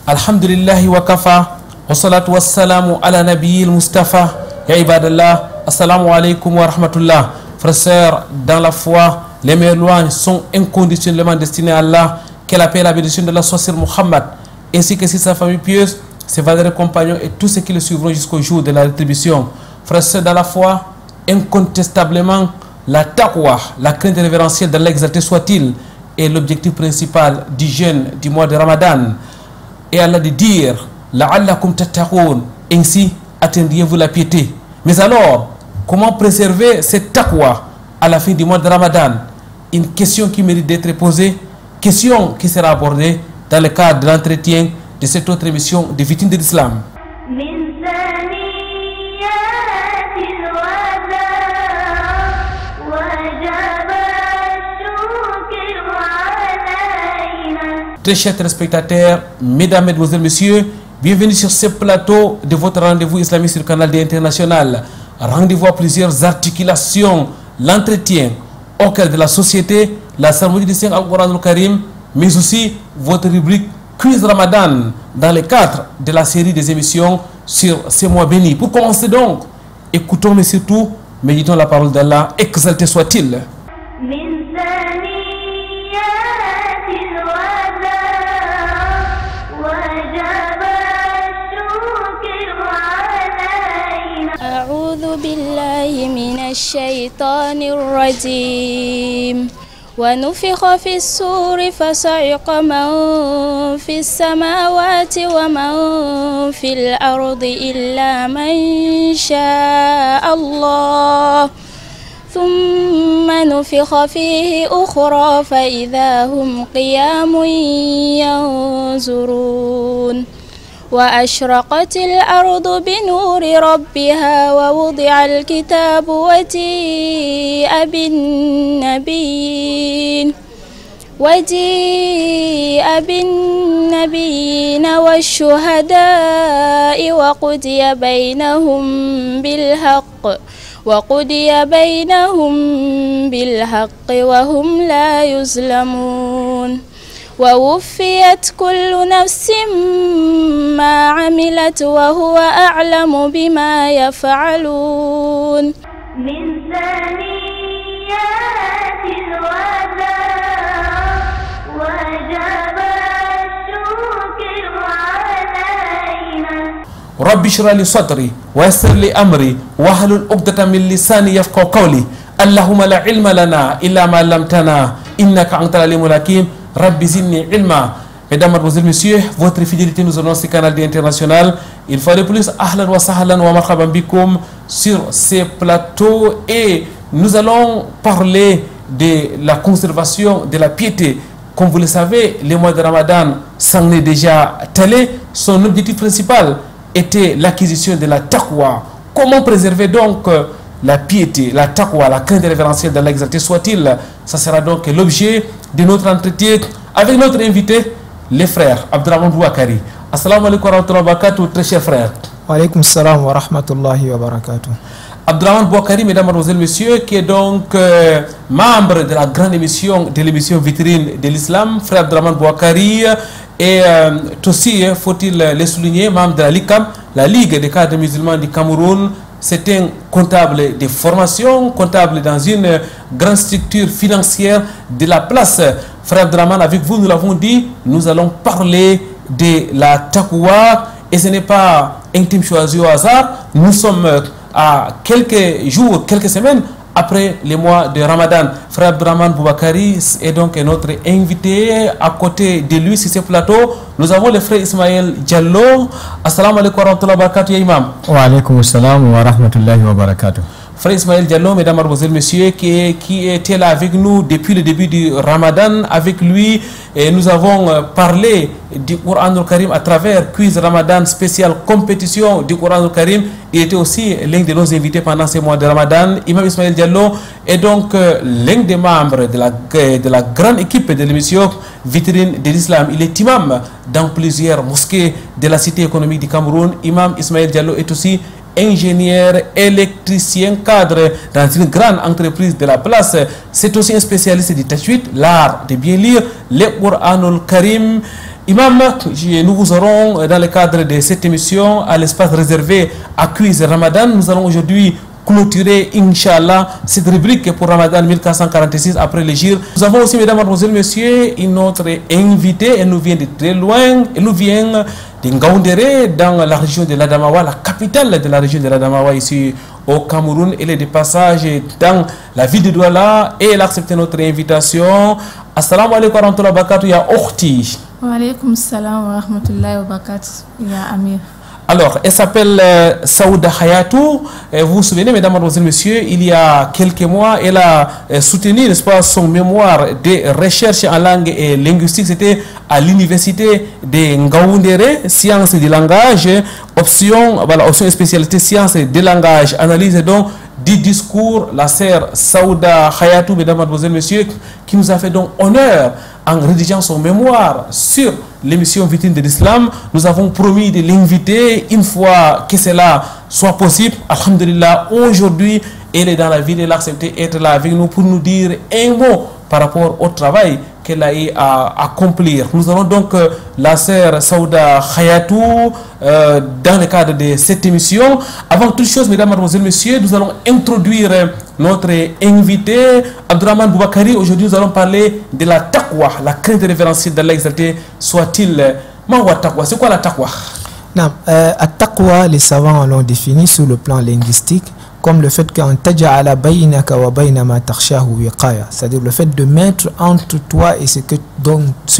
Alhamdulillahi wa kafa, wa salatu wa salamu ala nabiyil Mustafa. Ya ibadallah, assalamu alaikum wa rahmatullah. Frères, sœurs, dans la foi, les meilleures louanges sont inconditionnellement destinées à Allah, que la paix et la bénédiction de la soit sur Muhammad, ainsi que sur sa famille pieuse, ses valeureux compagnons et tous ceux qui le suivront jusqu'au jour de la rétribution. Frères, sœurs, dans la foi, incontestablement, la taqwa, la crainte révérentielle d'Allah exalté soit-il, est l'objectif principal du jeûne du mois de Ramadan. Et Allah de dire, la'allakum tattaqoun, ainsi atteindriez-vous la piété. Mais alors, comment préserver cette taqwa à la fin du mois de Ramadan? Une question qui mérite d'être posée, question qui sera abordée dans le cadre de l'entretien de cette autre émission des victimes de l'islam. Très chers téléspectateurs, mesdames, mesdemoiselles, messieurs, bienvenue sur ce plateau de votre rendez-vous islamique sur le canal D International. Rendez-vous à plusieurs articulations, l'entretien au cœur de la société, la cérémonie du Saint Al-Qur'an al-Karim, mais aussi votre rubrique Quiz Ramadan dans le cadre de la série des émissions sur ces mois bénis. Pour commencer donc, écoutons mais surtout, méditons la parole d'Allah, exalté soit-il. أعوذ بالله من الشيطان الرجيم ونفخ في الصور فصعق من في السماوات ومن في الأرض إلا من شاء الله ثم نفخ فيه أخرى فإذا هم قيام ينظرون وأشرقت الأرض بنور ربها ووضع الكتاب وجيء بالنبيين والشهداء وقضي بينهم بالحق وهم لا يظلمون ووفيت كل نفس ما عملت وهو أعلم بما يفعلون من ثنيات الوداع وجب الشكر علينا رب اشرح لي صدري ويسر لي أمري واحلل عقدة من لساني يفقهوا قولي اللهم لا علم لنا إلا ما علمتنا إنك أنت العليم الحكيم. Rabbi zidni ilma. Mesdames, mademoiselles, messieurs, votre fidélité nous annonce ce canal international. Il fallait plus ahlan wa sahlan wa marhaban bikoum sur ces plateaux et nous allons parler de la conservation de la piété. Comme vous le savez, le mois de Ramadan s'en est déjà talé. Son objectif principal était l'acquisition de la taqwa. Comment préserver donc la piété, la taqwa, la crainte révérentielle d'Allah exalté soit-il? Ça sera donc l'objet de notre entretien avec notre invité, les frères Abdrahman Bouakari. Assalamu alaikum wa rahmatullahi wa barakatuh, très chers frères. Wa alaikum salam wa rahmatullahi wa barakatuh. Abdrahman Bouakari, mesdames, mademoiselles, messieurs, qui est donc membre de la grande émission, de l'émission vitrine de l'islam. Frère Abdrahman Bouakari est aussi, faut-il le souligner, membre de la LICAM, la Ligue des cadres musulmans du Cameroun. C'est un comptable de formation, comptable dans une grande structure financière de la place. Frère Abdrahman, avec vous, nous l'avons dit, nous allons parler de la taqwa et ce n'est pas un thème choisi au hasard. Nous sommes à quelques jours, quelques semaines après le mois de Ramadan. Frère Abdrahman Bouakari est donc notre invité. À côté de lui, sur ce plateau, nous avons le frère Ismaël Diallo. Assalamu alaikum wa rahmatullahi wa barakatuh, imam. Wa alaikum salam wa rahmatullahi wa barakatuh. Frère Ismaël Diallo, mesdames, mademoiselles, messieurs, qui était là avec nous depuis le début du Ramadan. Avec lui, nous avons parlé du Coran al-Karim à travers Quiz Ramadan spécial compétition du Coran al-Karim. Il était aussi l'un de nos invités pendant ces mois de Ramadan. Imam Ismaël Diallo est donc l'un des membres de la grande équipe de l'émission Vitrine de l'Islam. Il est imam dans plusieurs mosquées de la cité économique du Cameroun. Imam Ismaël Diallo est aussi ingénieur, électricien, cadre dans une grande entreprise de la place. C'est aussi un spécialiste du tajwid, l'art de bien lire le Coran al-Karim. Imam, nous vous aurons dans le cadre de cette émission à l'espace réservé à Quiz Ramadan. Nous allons aujourd'hui clôturer, Inch'Allah, cette rubrique pour Ramadan 1446 après le Jir. Nous avons aussi, mesdames, mademoiselles, messieurs, une autre invitée. Elle nous vient de très loin. Elle nous vient de Ngaoundéré, dans la région de l'Adamawa, la capitale de la région de l'Adamawa, ici au Cameroun. Elle est de passage dans la ville de Douala et elle a accepté notre invitation. Assalamu alaikum wa rahmatullahi wa barakatuh, ya Okhti. Wa alaikum salam wa rahmatullahi wa barakatuh, ya Amir. Alors, elle s'appelle Saouda Hayatou. Vous vous souvenez, mesdames, mademoiselles, messieurs, il y a quelques mois, elle a soutenu, n'est-ce pas, son mémoire de recherche en langue et linguistique. C'était à l'université de Ngaoundéré, sciences du langage, option spécialité sciences de langage, analyse donc du discours, la sœur Saouda Hayatou, mesdames, mademoiselles, messieurs, qui nous a fait donc honneur en rédigeant son mémoire sur l'émission Vitrine de l'Islam. Nous avons promis de l'inviter une fois que cela soit possible. Alhamdulillah, aujourd'hui, elle est dans la ville, elle a accepté d'être là avec nous pour nous dire un mot par rapport au travail qu'elle a eu à accomplir. Nous allons donc la sœur Saouda Hayatou dans le cadre de cette émission. Avant toute chose, mesdames, mademoiselles, messieurs, nous allons introduire notre invité, Abdurrahman Boubakari. Aujourd'hui, nous allons parler de la taqwa, la crainte révérentielle d'Allah exalté soit-il. C'est quoi la taqwa? La taqwa, les savants l'ont défini sur le plan linguistique comme le fait qu'en taja'ala baynaka wa bayna ma takhshahu wiqaya, c'est-à-dire le fait de mettre entre toi et ce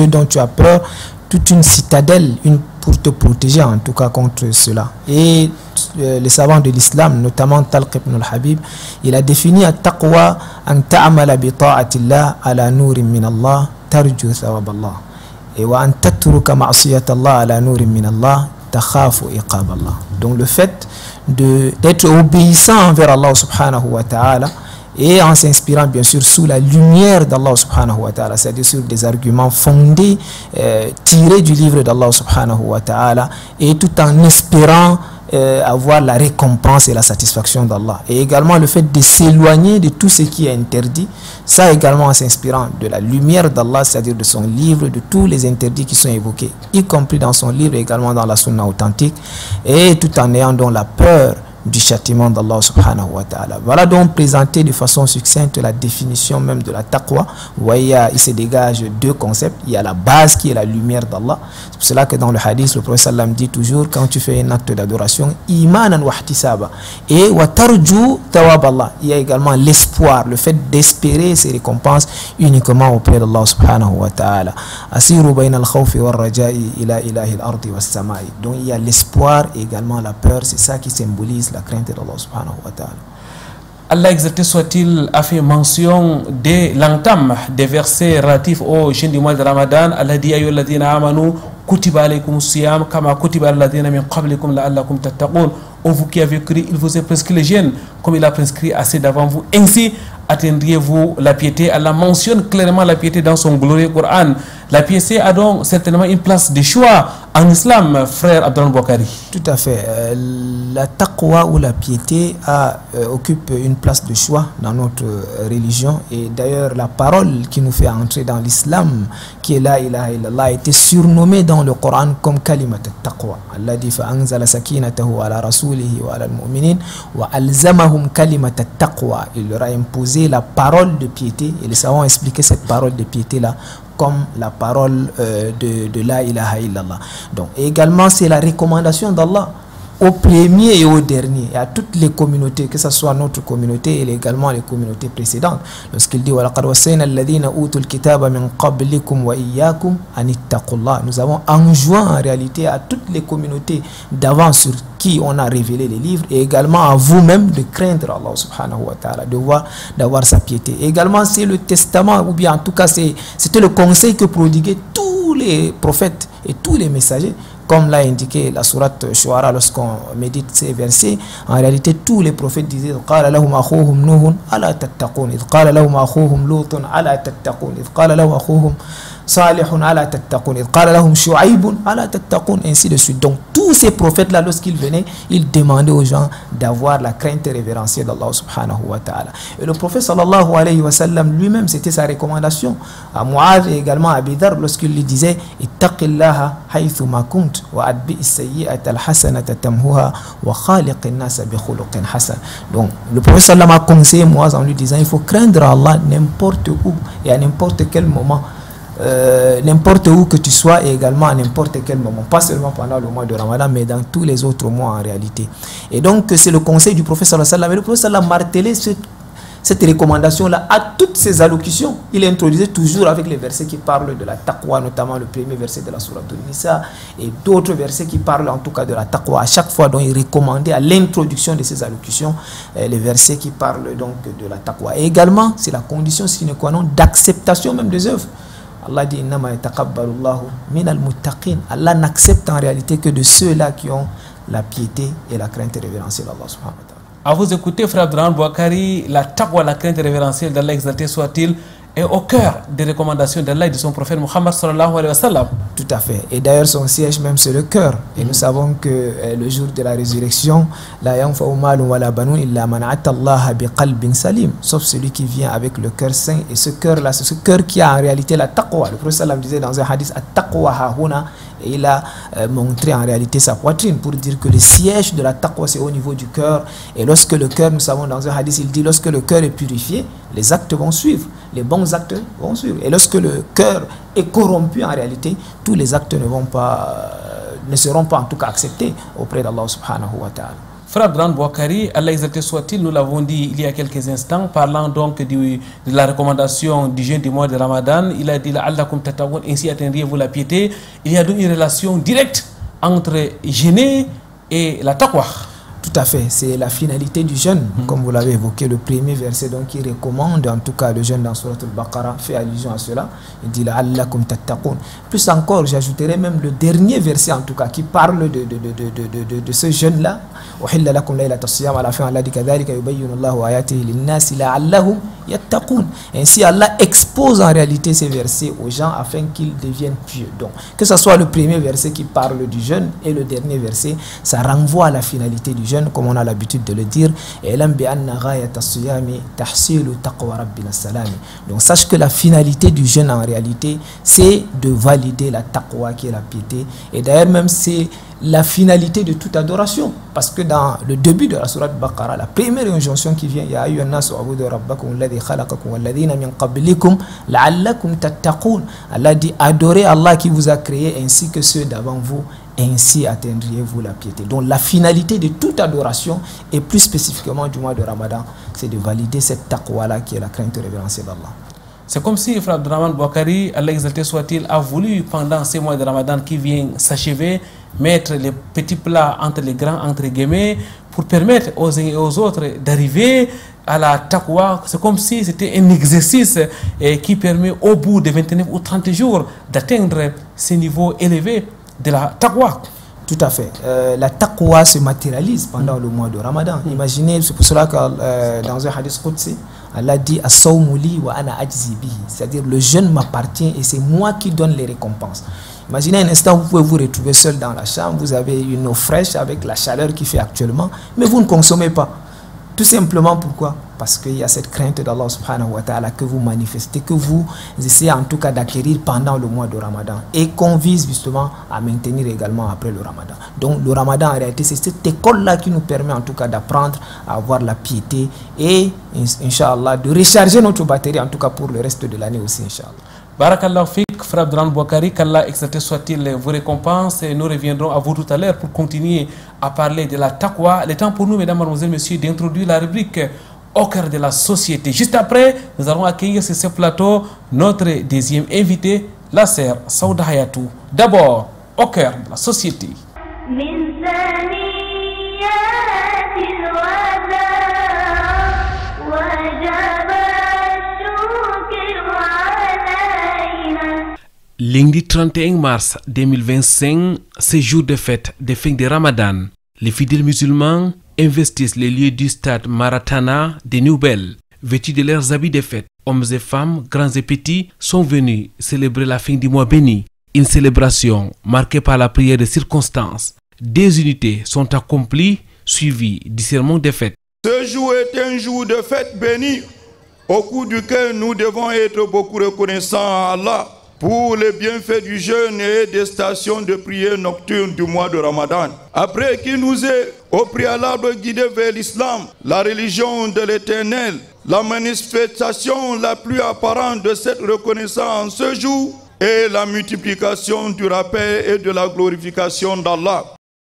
dont tu as peur toute une citadelle, pour te protéger en tout cas contre cela. Et les savants de l'islam, notamment Talq ibn al-Habib, il a défini at-taqwa an ta'amala bi ta'atillah ala nurin min Allah tarju thawab Allah, et wa an tatruka ma'siyat Allah ala nurin min Allah takhafu iqab Allah. Donc le fait d'être obéissant envers Allah subhanahu wa ta'ala et en s'inspirant bien sûr sous la lumière d'Allah subhanahu wa ta'ala, c'est-à-dire sur des arguments fondés, tirés du livre d'Allah subhanahu wa ta'ala, et tout en espérant avoir la récompense et la satisfaction d'Allah. Et également le fait de s'éloigner de tout ce qui est interdit, ça également en s'inspirant de la lumière d'Allah, c'est-à-dire de son livre, de tous les interdits qui sont évoqués, y compris dans son livre et également dans la sunna authentique, et tout en ayant donc la peur du châtiment d'Allah subhanahu wa ta'ala. Voilà donc présenté de façon succincte la définition même de la taqwa. Vous voyez, il se dégage deux concepts. Il y a la base qui est la lumière d'Allah. C'est pour cela que dans le hadith, le prophète sallam dit toujours, quand tu fais un acte d'adoration, imanan wa ihtisaba, et wa tarju thawab Allah, il y a également l'espoir, le fait d'espérer ses récompenses uniquement auprès d'Allah subhanahu wa ta'ala. Asiru bayna al-khawfi wa al-raja'i ila ilahi al-ardi wa as-sama'i. Donc il y a l'espoir et également la peur, c'est ça qui symbolise la crainte d'Allah subhanahu wa ta'ala. Allah exalté soit-il a fait mention de l'entame des versets relatifs au jeûne du mois de Ramadan. Allah dit ayyuhal ladhina amanu kutiba alaykum siyam kama kutiba alal ladhina min qablikum la'allakum tattaqun. Vous qui avez cru, il vous a prescrit le jeûne comme il a prescrit assez d'avant vous. Ainsi atteindriez-vous la piété. Allah mentionne clairement la piété dans son glorieux Coran. La piété a donc certainement une place de choix en islam, frère Abdurrahman Boubakari. Tout à fait. La taqwa ou la piété occupe une place de choix dans notre religion. Et d'ailleurs, la parole qui nous fait entrer dans l'islam, qui est la ilaha illallah, a été surnommée dans le Coran comme kalimat al-taqwa. Allah dit fa'anzala sakinatahu ala rasulihi wa ala al-mu'minin wa alzamahum kalimat al-taqwa. Il leur a imposé la parole de piété, et les savants ont expliqué cette parole de piété-là comme la parole de la ilaha illallah. Donc également c'est la recommandation d'Allah au premier et au dernier, et à toutes les communautés, que ce soit notre communauté et également les communautés précédentes. Lorsqu'il dit وَلَقَدْ وَصَّيْنَا الَّذِينَ أُوتُوا الْكِتَابَ مِنْ قَبْلِكُمْ وَإِيَّاكُمْ أَنِ اتَّقُوا اللَّهَ. Nous avons enjoint en réalité à toutes les communautés d'avant sur qui on a révélé les livres, et également à vous-même de craindre Allah subhanahu wa ta'ala, d'avoir sa piété. Et également c'est le testament, ou bien en tout cas c'était le conseil que prodiguaient tous les prophètes et tous les messagers. Comme l'a indiqué la sourate Shu'ara lorsqu'on médite ces versets, en réalité tous les prophètes disaient قال لهم أخوهم نوح ألا تتقون إذ قال لهم أخوهم لوط ألا تتقون إذ قال لهم أخوهم Salihun ala tattaqun, id qala lahum Shu'aibun ala tattaqun, ainsi de suite. Donc tous ces prophètes là, lorsqu'ils venaient, ils demandaient aux gens d'avoir la crainte révérentielle d'Allah subhanahu wa ta'ala. Et le prophète sallallahu alayhi wa sallam lui-même, c'était sa recommandation à Mu'adh et également à Abi Dharr lorsqu'il lui disait ittaqillaha haythu ma kunt wa adbi as-sayyi'ata al-hasanata tamhuha wa khaliqin nas bi khuluqin hasan. Donc le prophète sallallahu a conseillé Mu'adh en lui disant il faut craindre Allah n'importe où et à n'importe quel moment. N'importe où que tu sois et également à n'importe quel moment, pas seulement pendant le mois de Ramadan mais dans tous les autres mois en réalité. Et donc c'est le conseil du prophète sallallahu alayhi wa sallam. Et le prophète sallallahu alayhi wa sallam a martelé cette recommandation là à toutes ses allocutions. Il introduisait toujours avec les versets qui parlent de la taqwa, notamment le premier verset de la sourate An-Nisa et d'autres versets qui parlent en tout cas de la taqwa. À chaque fois donc il recommandait à l'introduction de ces allocutions les versets qui parlent donc de la taqwa. Et également c'est la condition sine qua non d'acceptation même des œuvres. Allah dit innama yataqabbalullahu minal muttaqin. Allah n'accepte en réalité que de ceux-là qui ont la piété et la crainte révérentielle d'Allah subhanahu wa ta'ala. À vous écouter, frère Abdrahman Bouakari, la taqwa, la crainte révérentielle d'Allah exalté soit-il, est au cœur des recommandations d'Allah et de son prophète Muhammad sallallahu alayhi wa sallam. Tout à fait. Et d'ailleurs, son siège même, c'est le cœur. Et nous savons que le jour de la résurrection, la yanfa'u malun wala banun illa man ata Allah bi qalbin salim, sauf celui qui vient avec le cœur saint. Et ce cœur-là, c'est ce cœur qui a en réalité la taqwa. Le prophète sallam disait dans un hadith at-taqwa hahuna, et il a montré en réalité sa poitrine pour dire que le siège de la taqwa c'est au niveau du cœur. Et lorsque le cœur, nous savons dans un hadith, il dit lorsque le cœur est purifié, les actes vont suivre, les bons actes vont suivre. Et lorsque le cœur est corrompu en réalité, tous les actes ne seront pas en tout cas acceptés auprès d'Allah subhanahu wa ta'ala. Frère Abdrahman Bouakari, Allah exalté soit-il, nous l'avons dit il y a quelques instants, parlant donc de la recommandation du jeûne du mois de Ramadan, il a dit la'allakum tattaqun, ainsi atteindriez-vous la piété. Il y a donc une relation directe entre jeûner et la taqwa. Tout à fait, c'est la finalité du jeûne, comme vous l'avez évoqué, le premier verset donc qui recommande en tout cas le jeûne dans Surat al-Baqarah fait allusion à cela. Il dit la'allakum tattaqun. Plus encore, j'ajouterai même le dernier verset en tout cas qui parle de ce jeûne-là. Uhilla lakum laylata as-siyam, à la fin Allah dit kadhalika yubayyinu Allahu ayatihi lin-nasi la'allahum yattaqun. Ainsi Allah expose en réalité ces versets aux gens afin qu'ils deviennent pieux. Donc que ce soit le premier verset qui parle du jeûne et le dernier verset, ça renvoie à la finalité du jeûne comme on a l'habitude de le dire. Donc sache que la finalité du jeûne en réalité c'est de valider la taqwa qui est la piété. Et d'ailleurs même c'est la finalité de toute adoration, parce que dans le début de la sourate Baqarah, la première injonction qui vient, ya ayyuhan nasu ubudu rabbakum alladhi khalaqakum walladhina min qablikum la'allakum tattaqun. Allah dit adorez Allah qui vous a créé ainsi que ceux d'avant vous, ainsi atteindriez-vous la piété. Donc la finalité de toute adoration, et plus spécifiquement du mois de Ramadan, c'est de valider cette taqwa là qui est la crainte révérentielle d'Allah. C'est comme si frère Abdrahman Bouakari, Allah exalté soit-il, a voulu pendant ces mois de Ramadan qui viennent s'achever, mettre les petits plats entre les grands entre guillemets pour permettre aux uns et aux autres d'arriver à la taqwa. C'est comme si c'était un exercice qui permet au bout de 29 ou 30 jours d'atteindre ces niveaux élevés de la taqwa. Tout à fait. La taqwa se matérialise pendant le mois de Ramadan. Imaginez, c'est pour cela que dans un hadith qudsi, Allah dit as-sawmu li wa ana ajzi bihi, c'est-à-dire le jeûne m'appartient et c'est moi qui donne les récompenses. Imaginez un instant, vous pouvez vous retrouver seul dans la chambre, vous avez une eau fraîche avec la chaleur qui fait actuellement, mais vous ne consommez pas. Tout simplement pourquoi? Parce qu'il y a cette crainte d'Allah subhanahu wa ta'ala que vous manifestez, que vous essayez en tout cas d'acquérir pendant le mois de Ramadan et qu'on vise justement à maintenir également après le Ramadan. Donc le Ramadan en réalité c'est cette école-là qui nous permet en tout cas d'apprendre à avoir la piété et Inch'Allah de recharger notre batterie en tout cas pour le reste de l'année aussi Inch'Allah. Barakallahu fik, frère Abdrahman Bouakari, qu'Allah exalté soit-il vos récompenses, et nous reviendrons à vous tout à l'heure pour continuer à parler de la taqwa. Le temps pour nous, mesdames, mademoiselles, messieurs, d'introduire la rubrique au cœur de la société. Juste après, nous allons accueillir sur ce plateau notre deuxième invité, la sœur Saouda Hayatou. D'abord, au cœur de la société. Lundi 31 mars 2025, c'est jour de fête de fin de Ramadan. Les fidèles musulmans investissent les lieux du stade Maratana de Nouvelle, vêtus de leurs habits de fête, Hommes et femmes, grands et petits, sont venus célébrer la fin du mois béni. Une célébration marquée par la prière de circonstances. Des unités sont accomplies, suivies du sermon des fêtes. Ce jour est un jour de fête béni, au cours duquel nous devons être beaucoup reconnaissants à Allah pour les bienfaits du jeûne et des stations de prière nocturne du mois de Ramadan. Après qu'il nous ait au préalable guidés vers l'islam, la religion de l'Éternel, la manifestation la plus apparente de cette reconnaissance ce jour est la multiplication du rappel et de la glorification d'Allah.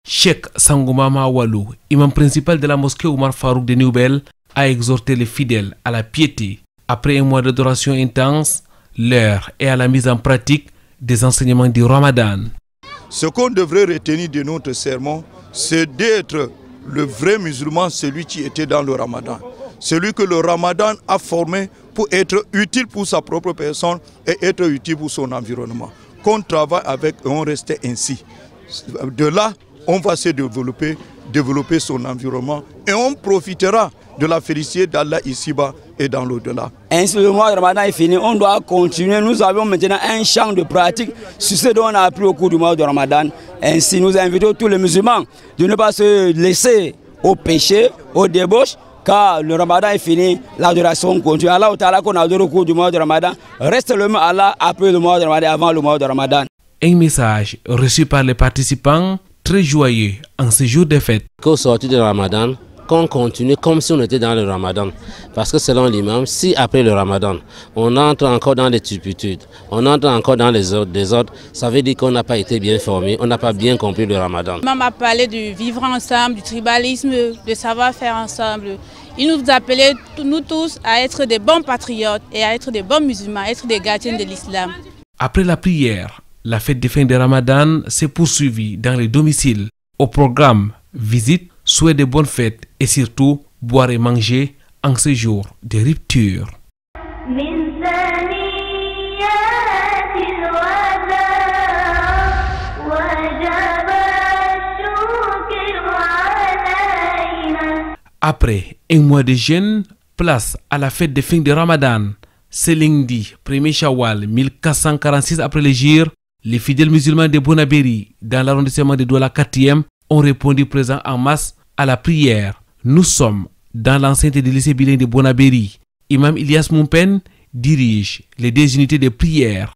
Cheikh Sangoumama Walou, imam principal de la mosquée Omar Farouk de Newbel, a exhorté les fidèles à la piété. Après un mois d'adoration intense, l'heure est à la mise en pratique des enseignements du Ramadan. Ce qu'on devrait retenir de notre sermon, c'est d'être le vrai musulman, celui qui était dans le Ramadan. Celui que le Ramadan a formé pour être utile pour sa propre personne et être utile pour son environnement. Qu'on travaille avec et on reste ainsi. De là, on va se développer son environnement et on profitera de la félicité d'Allah ici-bas et dans l'au-delà. Ainsi, le mois de Ramadan est fini, on doit continuer. Nous avons maintenant un champ de pratique sur ce dont on a appris au cours du mois de Ramadan. Ainsi, nous invitons tous les musulmans de ne pas se laisser au péché, aux débauches, car le Ramadan est fini, l'adoration continue. Allah qu'on adore au cours du mois de Ramadan reste le même Allah après le mois de Ramadan, avant le mois de Ramadan. Un message reçu par les participants très joyeux en ce jour de fête. Qu'au sortir du Ramadan, qu'on continue comme si on était dans le Ramadan. Parce que selon l'imam, si après le Ramadan, on entre encore dans les turpitudes, on entre encore dans les désordres, ça veut dire qu'on n'a pas été bien formé, on n'a pas bien compris le Ramadan. L'imam a parlé de vivre ensemble, du tribalisme, de savoir faire ensemble. Il nous appelait, nous tous, à être des bons patriotes et à être des bons musulmans, à être des gardiens de l'islam. Après la prière, la fête de fin de Ramadan s'est poursuivie dans les domiciles. Au programme, visite, souhait de bonnes fêtes et surtout boire et manger en ce jour de rupture. Après un mois de jeûne, place à la fête de fin de Ramadan. Ce lundi 1er Shawwal 1446 après l'Hégire, les fidèles musulmans de Bonabéry, dans l'arrondissement de Douala 4e, ont répondu présent en masse à la prière. Nous sommes dans l'enceinte du lycée bilingue de Bonabéry. Imam Ilyas Moumpen dirige les deux unités de prière.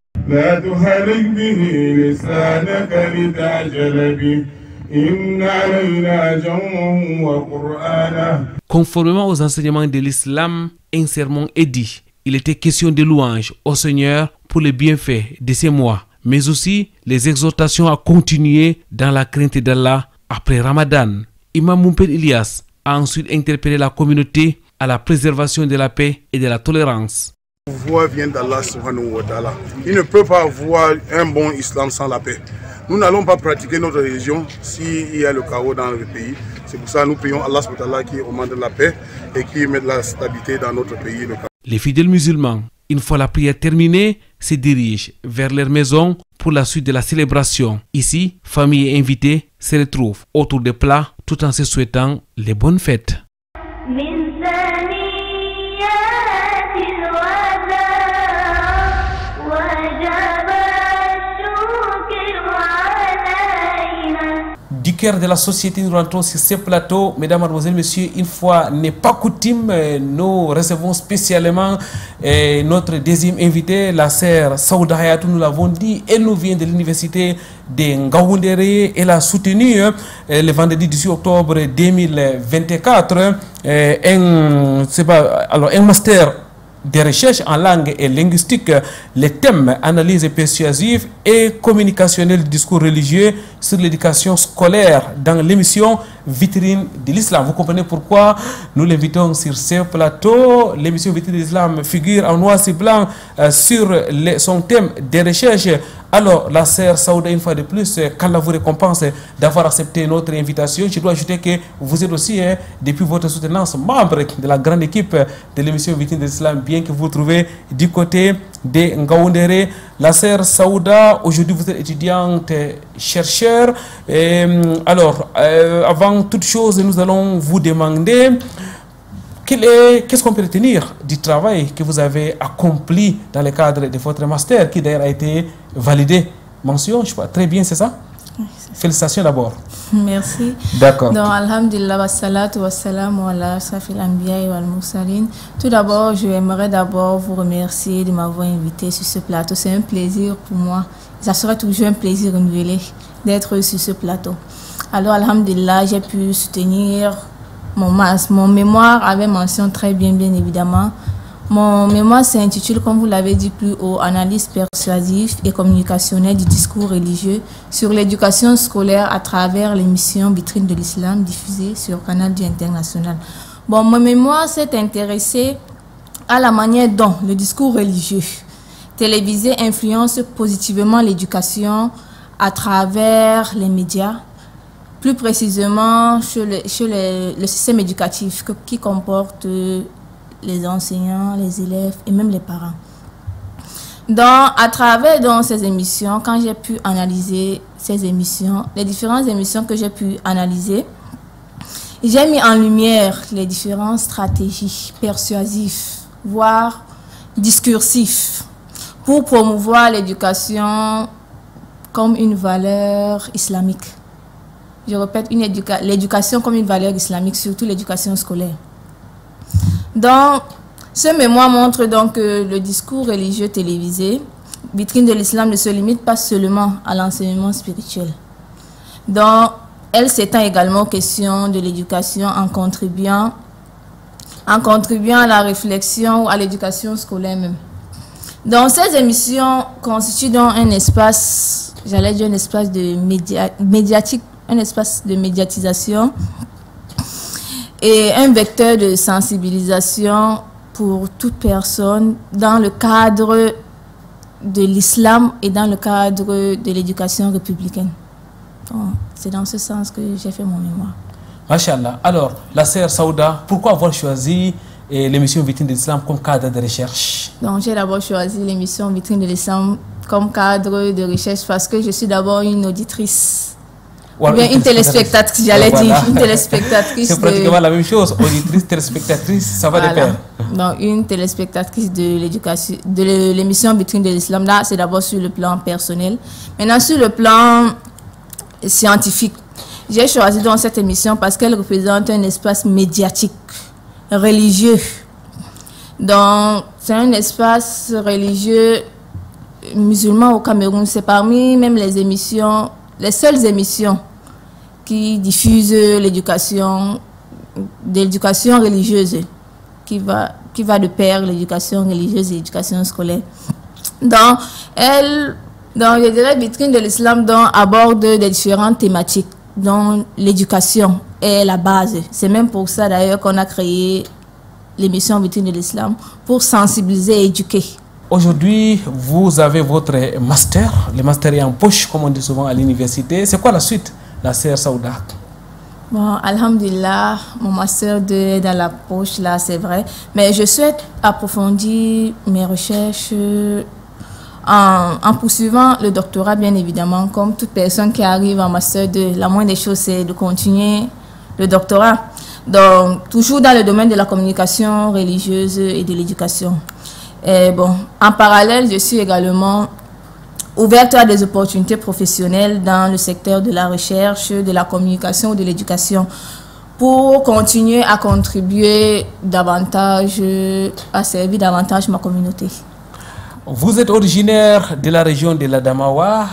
Conformément aux enseignements de l'islam, un sermon est dit. Il était question de louange au Seigneur pour les bienfaits de ces mois, mais aussi les exhortations à continuer dans la crainte d'Allah après Ramadan. Imam Moumpen Ilyas a ensuite interpellé la communauté à la préservation de la paix et de la tolérance. La voix vient d'Allah subhanahu wa ta'ala. Il ne peut pas avoir un bon islam sans la paix. Nous n'allons pas pratiquer notre religion s'il y a le chaos dans le pays. C'est pour ça que nous prions Allah subhanahu wa ta'ala qui commande la paix et qui met la stabilité dans notre pays. Les fidèles musulmans, une fois la prière terminée, se dirigent vers leur maison pour la suite de la célébration. Ici, famille et invités se retrouvent autour des plats tout en se souhaitant les bonnes fêtes. Du cœur de la société, nous rentrons sur ce plateau. Mesdames, Mademoiselles, Messieurs, une fois n'est pas coutume, nous recevons spécialement notre deuxième invité, la sœur Saouda Hayatou, nous l'avons dit. Elle nous vient de l'université de Ngaoundéré. Elle a soutenu le vendredi 18 octobre 2024 un master des recherches en langue et linguistique, les thèmes analyse persuasive et communicationnelle du discours religieux sur l'éducation scolaire dans l'émission Vitrine de l'Islam. Vous comprenez pourquoi nous l'invitons sur ce plateau. L'émission Vitrine de l'Islam figure en noir et blanc sur son thème des recherches. Alors, la sœur Saouda, une fois de plus, qu'Allah vous récompense d'avoir accepté notre invitation. Je dois ajouter que vous êtes aussi, depuis votre soutenance, membre de la grande équipe de l'émission Vitrine de l'Islam, bien que vous vous trouvez du côté de Ngaoundéré. La sœur Saouda, aujourd'hui vous êtes étudiante, chercheur. Alors, avant toute chose, nous allons vous demander Qu'est-ce qu'on peut retenir du travail que vous avez accompli dans le cadre de votre master, qui d'ailleurs a été validé? Mention, je crois. Très bien, c'est ça? Félicitations d'abord. Merci. D'accord. Donc, alhamdulillah, wa salatu wa salam wa ala safil anbiya wal mursalin. Tout d'abord, je aimerais d'abord vous remercier de m'avoir invité sur ce plateau. C'est un plaisir pour moi. Ça sera toujours un plaisir renouvelé d'être sur ce plateau. Alors, alhamdulillah, j'ai pu soutenir mon mémoire avec mention très bien évidemment. Mon mémoire s'intitule, comme vous l'avez dit plus haut, Analyse persuasive et communicationnelle du discours religieux sur l'éducation scolaire à travers l'émission Vitrine de l'Islam diffusée sur Canal D International. Bon, mon mémoire s'est intéressé à la manière dont le discours religieux télévisé influence positivement l'éducation à travers les médias, plus précisément sur le système éducatif qui comporte les enseignants, les élèves et même les parents. Donc, à travers ces émissions, quand j'ai pu analyser ces émissions, les différentes émissions que j'ai pu analyser, j'ai mis en lumière les différentes stratégies persuasives, voire discursives, pour promouvoir l'éducation comme une valeur islamique. Je répète, l'éducation comme une valeur islamique, surtout l'éducation scolaire. Donc, ce mémoire montre donc que le discours religieux télévisé, Vitrine de l'Islam, ne se limite pas seulement à l'enseignement spirituel. Donc, elle s'étend également aux questions de l'éducation en contribuant à la réflexion ou à l'éducation scolaire même. Donc, ces émissions constituent donc un espace, j'allais dire un espace de médiatique, un espace de médiatisation et un vecteur de sensibilisation pour toute personne dans le cadre de l'islam et dans le cadre de l'éducation républicaine. C'est dans ce sens que j'ai fait mon mémoire. Machallah. Alors, la sœur Saouda, pourquoi avoir choisi l'émission Vitrine de l'Islam comme cadre de recherche? Donc, j'ai d'abord choisi l'émission Vitrine de l'Islam comme cadre de recherche parce que je suis d'abord une auditrice. Ou bien une téléspectatrice, j'allais dire, une téléspectatrice. C'est pratiquement la même chose, auditrice, téléspectatrice, ça va de pair. Donc, une téléspectatrice de l'éducation, de l'émission Vitrine de l'Islam, là, c'est d'abord sur le plan personnel. Maintenant, sur le plan scientifique, j'ai choisi dans cette émission parce qu'elle représente un espace médiatique, religieux. Donc, c'est un espace religieux musulman au Cameroun. C'est parmi même les émissions, les seules émissions qui diffusent l'éducation religieuse, qui va de pair l'éducation religieuse et l'éducation scolaire. Donc, je dirais, Vitrine de l'Islam aborde des différentes thématiques, dont l'éducation est la base. C'est même pour ça d'ailleurs qu'on a créé l'émission Vitrine de l'Islam, pour sensibiliser et éduquer. Aujourd'hui, vous avez votre master. Le master est en poche, comme on dit souvent à l'université. C'est quoi la suite, la sœur Saouda? Bon, alhamdulillah, mon master 2 est dans la poche, là, c'est vrai. Mais je souhaite approfondir mes recherches en poursuivant le doctorat, bien évidemment. Comme toute personne qui arrive en master 2, la moindre des choses, c'est de continuer le doctorat. Donc, toujours dans le domaine de la communication religieuse et de l'éducation. Et bon, en parallèle, je suis également ouverte à des opportunités professionnelles dans le secteur de la recherche, de la communication ou de l'éducation pour continuer à contribuer davantage, à servir davantage ma communauté. Vous êtes originaire de la région de l'Adamawa,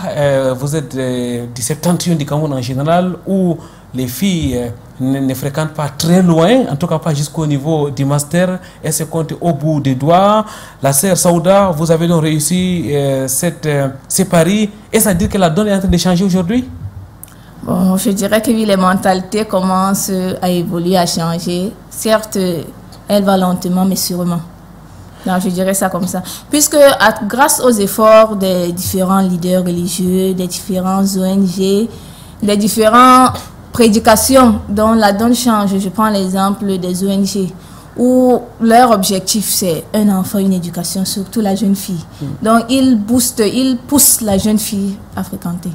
vous êtes du septentrion du Cameroun en général, où les filles ne fréquentent pas très loin, en tout cas pas jusqu'au niveau du master, elles se comptent au bout des doigts. La sœur Saouda, vous avez donc réussi ces paris, et ça veut dire que la donne est en train de changer aujourd'hui? Bon, je dirais que oui, les mentalités commencent à évoluer, à changer. Certes, elle va lentement, mais sûrement. Non, je dirais ça comme ça. Puisque grâce aux efforts des différents leaders religieux, des différents ONG, des différentes prédications dont la donne change, je prends l'exemple des ONG, où leur objectif c'est un enfant, une éducation, surtout la jeune fille. Donc ils poussent la jeune fille à fréquenter.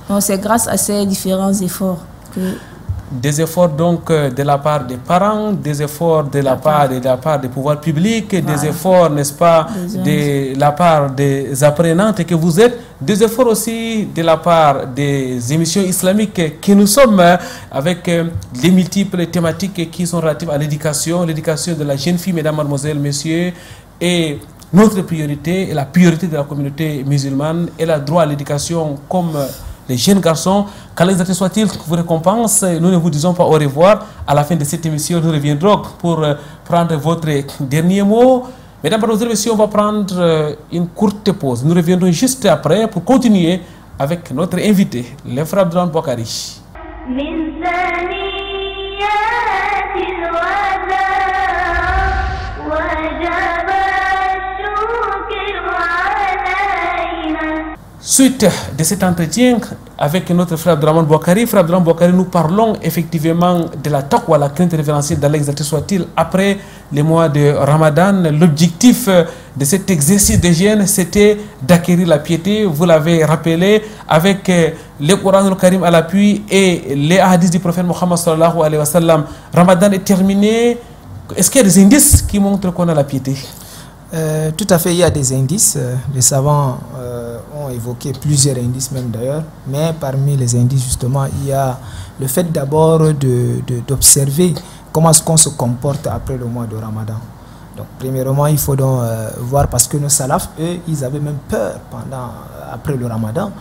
Donc c'est grâce à ces différents efforts que des efforts donc de la part des parents, des efforts de la part des pouvoirs publics, des efforts, n'est-ce pas, de la part des apprenantes que vous êtes, des efforts aussi de la part des émissions islamiques que nous sommes, avec les multiples thématiques qui sont relatives à l'éducation de la jeune fille, mesdames, mademoiselles, messieurs, et notre priorité, et la priorité de la communauté musulmane, est le droit à l'éducation comme les jeunes garçons. Qu'Allah soit-il vous récompense. Nous ne vous disons pas au revoir. À la fin de cette émission, nous reviendrons pour prendre votre dernier mot. Mesdames, messieurs, on va prendre une courte pause. Nous reviendrons juste après pour continuer avec notre invité, le frère Abdran Boukari. Suite de cet entretien avec notre frère Abdraman Boukari, frère Abdraman Boukari, nous parlons effectivement de la taqwa, la crainte révérentielle d'Allah exalté soit-il, après les mois de Ramadan. L'objectif de cet exercice de jeûne, c'était d'acquérir la piété. Vous l'avez rappelé, avec le Coran al-Karim à l'appui et les hadiths du prophète Mohammed sallallahu alayhi wa sallam. Ramadan est terminé. Est-ce qu'il y a des indices qui montrent qu'on a la piété? Tout à fait, il y a des indices. Les savants ont évoqué plusieurs indices même d'ailleurs. Mais parmi les indices justement, il y a le fait d'abord d'observer comment est-ce qu'on se comporte après le mois de Ramadan. Donc premièrement, il faut donc voir, parce que nos salafs, eux, ils avaient même peur après le Ramadan.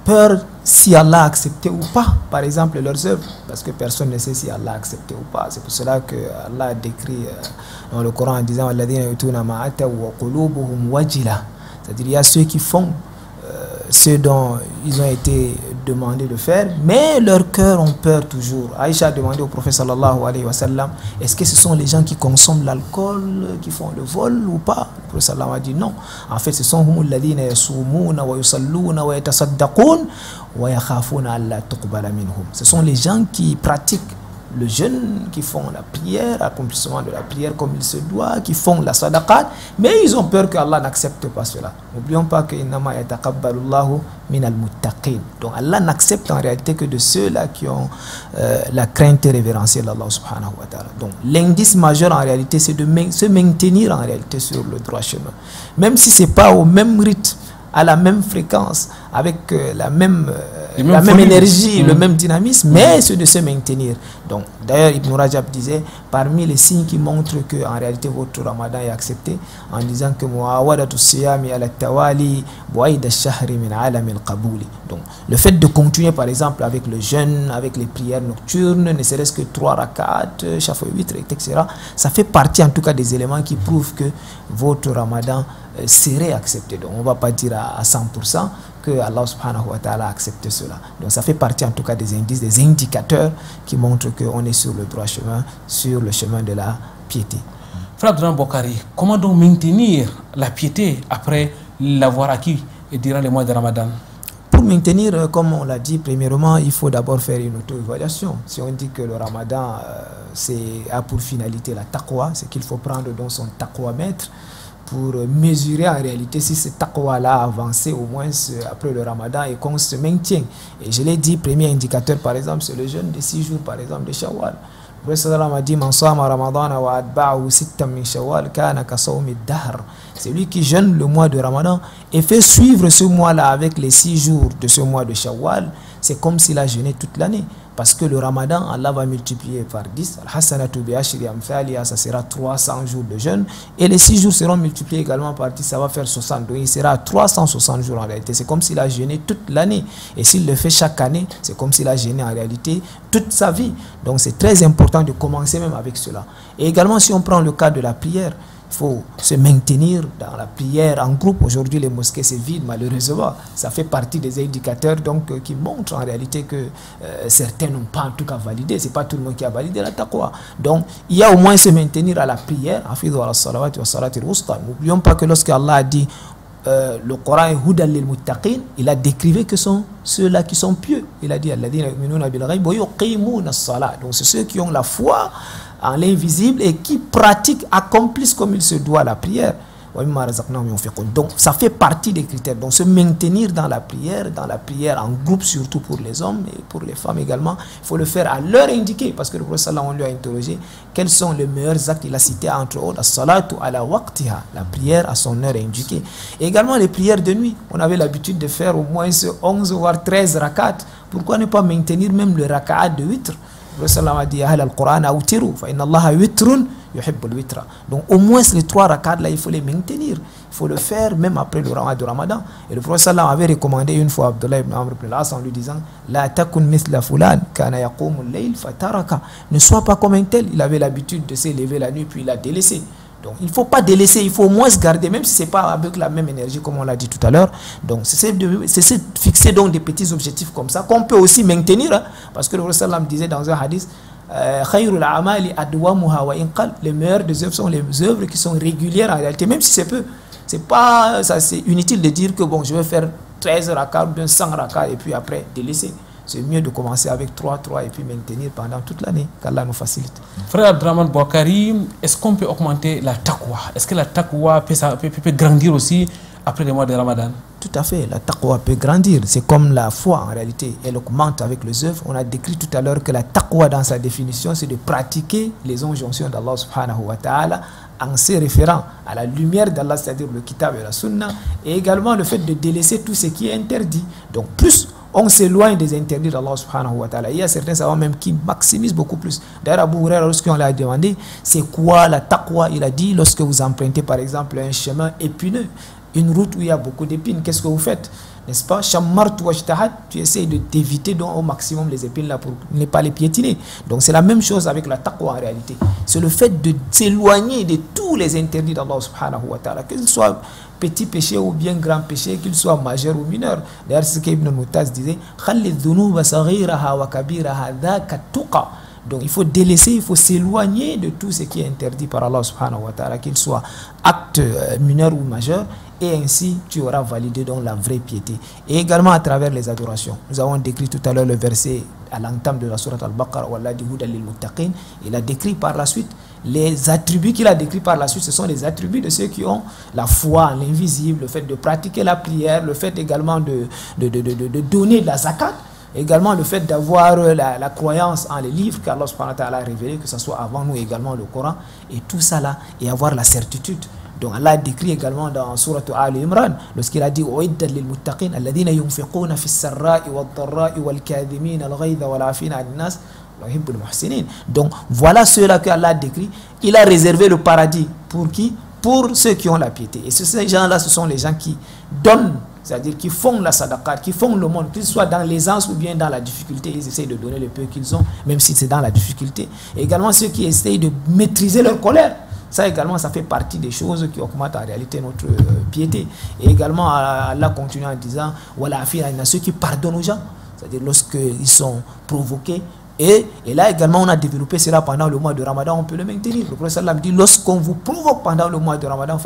Peur si Allah a accepté ou pas, par exemple, leurs œuvres, parce que personne ne sait si Allah a accepté ou pas. C'est pour cela que Allah a décrit dans le Coran en disant c'est-à-dire il y a ceux qui font ce dont ils ont été demandés de faire, mais leur cœur ont peur toujours. Aïcha a demandé au prophète sallallahu alayhi wa sallam, est-ce que ce sont les gens qui consomment l'alcool, qui font le vol ou pas? Le prophète sallallahu a dit non. En fait, ce sont humulladina yasumuna wa yusalluna wa yatasaddaqun wa yakhafuna alla tuqbala minhum. Ce sont les gens qui pratiquent le jeûne, qui font la prière, accomplissement de la prière comme il se doit, qui font la sadaqat, mais ils ont peur que Allah n'accepte pas cela. N'oublions pas que innama yataqabbalullahu minal muttaqin. Donc Allah n'accepte en réalité que de ceux-là qui ont la crainte révérentielle d'Allah subhanahu wa ta'ala. Donc l'indice majeur en réalité, c'est de se maintenir en réalité sur le droit chemin. Même si ce n'est pas au même rythme, à la même fréquence, avec la même énergie, le même dynamisme, mais c'est de se maintenir. Donc, d'ailleurs, Ibn Rajab disait, parmi les signes qui montrent que en réalité votre Ramadan est accepté, en disant que donc, le fait de continuer par exemple avec le jeûne, avec les prières nocturnes, ne serait-ce que 3 rak'at, chaque 8, etc., ça fait partie en tout cas des éléments qui prouvent que votre Ramadan serait accepté. Donc, on ne va pas dire à 100% que Allah subhanahu wa ta'ala a accepté cela. Donc ça fait partie en tout cas des indices, des indicateurs qui montrent qu'on est sur le droit chemin, sur le chemin de la piété. Frère Abdran Boukari, comment donc maintenir la piété après l'avoir acquis et durant les mois de Ramadan? Pour maintenir, comme on l'a dit, premièrement, il faut d'abord faire une auto-évaluation. Si on dit que le Ramadan a pour finalité la taqwa, c'est qu'il faut prendre donc son taqwa-mètre pour mesurer en réalité si ce taqwa-là a avancé au moins après le Ramadan et qu'on se maintient. Et je l'ai dit, premier indicateur par exemple, c'est le jeûne de 6 jours par exemple de Shawwal. Le prophète a dit Man sama Ramadana wa adba'ahu sittan min Shawwal kana ka sawmi dahr. C'est lui qui jeûne le mois de Ramadan et fait suivre ce mois-là avec les 6 jours de ce mois de Shawwal. C'est comme s'il a jeûné toute l'année. Parce que le Ramadan, Allah va multiplier par 10. Al-Hassanatu bi ashri amthaliha, ça sera 300 jours de jeûne. Et les 6 jours seront multipliés également par 10, ça va faire 60. Donc il sera à 360 jours en réalité. C'est comme s'il a jeûné toute l'année. Et s'il le fait chaque année, c'est comme s'il a jeûné en réalité toute sa vie. Donc c'est très important de commencer même avec cela. Et également, si on prend le cas de la prière, il faut se maintenir dans la prière en groupe. Aujourd'hui, les mosquées se vident malheureusement. Ça fait partie des indicateurs donc, qui montrent en réalité que certains n'ont pas en tout cas validé. Ce n'est pas tout le monde qui a validé la taqwa. Donc, il y a au moins se maintenir à la prière. N'oublions pas que lorsque Allah a dit le Coran est hudan lil muttaqin, il a décrivé que sont ceux-là qui sont pieux. Il a dit alladhina yu'minuna bil ghaib wa yuqimuna as-salat. Donc, c'est ceux qui ont la foi en l'invisible et qui pratiquent, accomplissent comme il se doit la prière. Donc ça fait partie des critères. Donc se maintenir dans la prière en groupe, surtout pour les hommes et pour les femmes également, il faut le faire à l'heure indiquée, parce que le prophète on lui a interrogé quels sont les meilleurs actes. Il a cité entre autres as-salatu ala waqtiha, la prière à son heure indiquée. Et également les prières de nuit. On avait l'habitude de faire au moins 11 voire 13 rakats. Pourquoi ne pas maintenir même le rakat de witr? Le prophète a dit ahl al-Qur'an awtiru fa inna Allah witrun yuhibbul witra. Donc au moins les 3 rakats là, il faut les maintenir. Il faut le faire même après le Ramadan. Et le prophète avait recommandé une fois Abdullah ibn Amr ibn al-As en lui disant la takun mithla fulan kana yaqumu al-layl fataraka. Ne sois pas comme un tel, il avait l'habitude de se lever la nuit puis il a délaissé. Donc il ne faut pas délaisser, il faut au moins se garder, même si ce n'est pas avec la même énergie comme on l'a dit tout à l'heure. Donc c'est de fixer donc des petits objectifs comme ça qu'on peut aussi maintenir, hein, parce que le prophète disait dans un hadith les meilleures des œuvres sont les œuvres qui sont régulières en réalité, même si c'est peu. C'est inutile de dire que bon, je vais faire 13 rakats ou bien 100 rakats et puis après délaisser. C'est mieux de commencer avec 3 et puis maintenir pendant toute l'année, qu'Allah nous facilite. Frère Abdraman Bouakari, est-ce qu'on peut augmenter la taqwa? Est-ce que la taqwa peut grandir aussi après les mois de Ramadan? Tout à fait, la taqwa peut grandir. C'est comme la foi en réalité, elle augmente avec les œuvres. On a décrit tout à l'heure que la taqwa dans sa définition, c'est de pratiquer les injonctions d'Allah subhanahu wa ta'ala en se référant à la lumière d'Allah, c'est-à-dire le kitab et la sunna, et également le fait de délaisser tout ce qui est interdit. Donc plus on s'éloigne des interdits d'Allah subhanahu wa ta'ala. Il y a certains savants même qui maximisent beaucoup plus. D'ailleurs, Abu Huraira, lorsqu'on l'a demandé, c'est quoi la taqwa? Il a dit, lorsque vous empruntez par exemple un chemin épineux, une route où il y a beaucoup d'épines, qu'est-ce que vous faites? N'est-ce pas? Tu essayes de t'éviter au maximum les épines là pour ne pas les piétiner. Donc c'est la même chose avec la taqwa en réalité. C'est le fait de s'éloigner de tous les interdits d'Allah subhanahu wa ta'ala, que ce soit petit péché ou bien grand péché, qu'il soit majeur ou mineur. D'ailleurs, c'est ce qu'Ibn Mutaz disait, donc il faut délaisser, il faut s'éloigner de tout ce qui est interdit par Allah subhanahu wa ta'ala, qu'il soit acte mineur ou majeur, et ainsi tu auras validé donc la vraie piété. Et également à travers les adorations. Nous avons décrit tout à l'heure le verset à l'entame de la sourate Al-Baqarah, il a décrit par la suite les attributs qu'il a décrits par la suite. Ce sont les attributs de ceux qui ont la foi en l'invisible, le fait de pratiquer la prière, le fait également de donner de la zakat, également le fait d'avoir la croyance en les livres qu'Allah subhanahu wa ta'ala a révélé, que ce soit avant nous également le Coran, et tout ça là, et avoir la certitude. Donc Allah a décrit également dans Surah Al-Imran, lorsqu'il a dit u'iddat lil muttaqin alladhina yunfiquna fis sarra'i wad dharra'i wal kadhimina al ghayza wal 'afina 'anil nas wa yuhibbul muhsinin. Donc voilà ceux-là que Allah a décrit. Il a réservé le paradis pour qui? Pour ceux qui ont la piété. Et ces gens-là, ce sont les gens qui donnent, c'est-à-dire qui font la sadaqa, qui font le monde, qu'ils soient dans l'aisance ou bien dans la difficulté, ils essayent de donner le peu qu'ils ont, même si c'est dans la difficulté. Et également ceux qui essayent de maîtriser leur colère. Ça également, ça fait partie des choses qui augmentent en réalité notre piété. Et également, Allah continue en disant, voilà, il y a ceux qui pardonnent aux gens, c'est-à-dire lorsqu'ils sont provoqués. Et là également, on a développé cela pendant le mois de Ramadan, on peut le maintenir. Le prophète sallam dit, lorsqu'on vous provoque pendant le mois de Ramadan,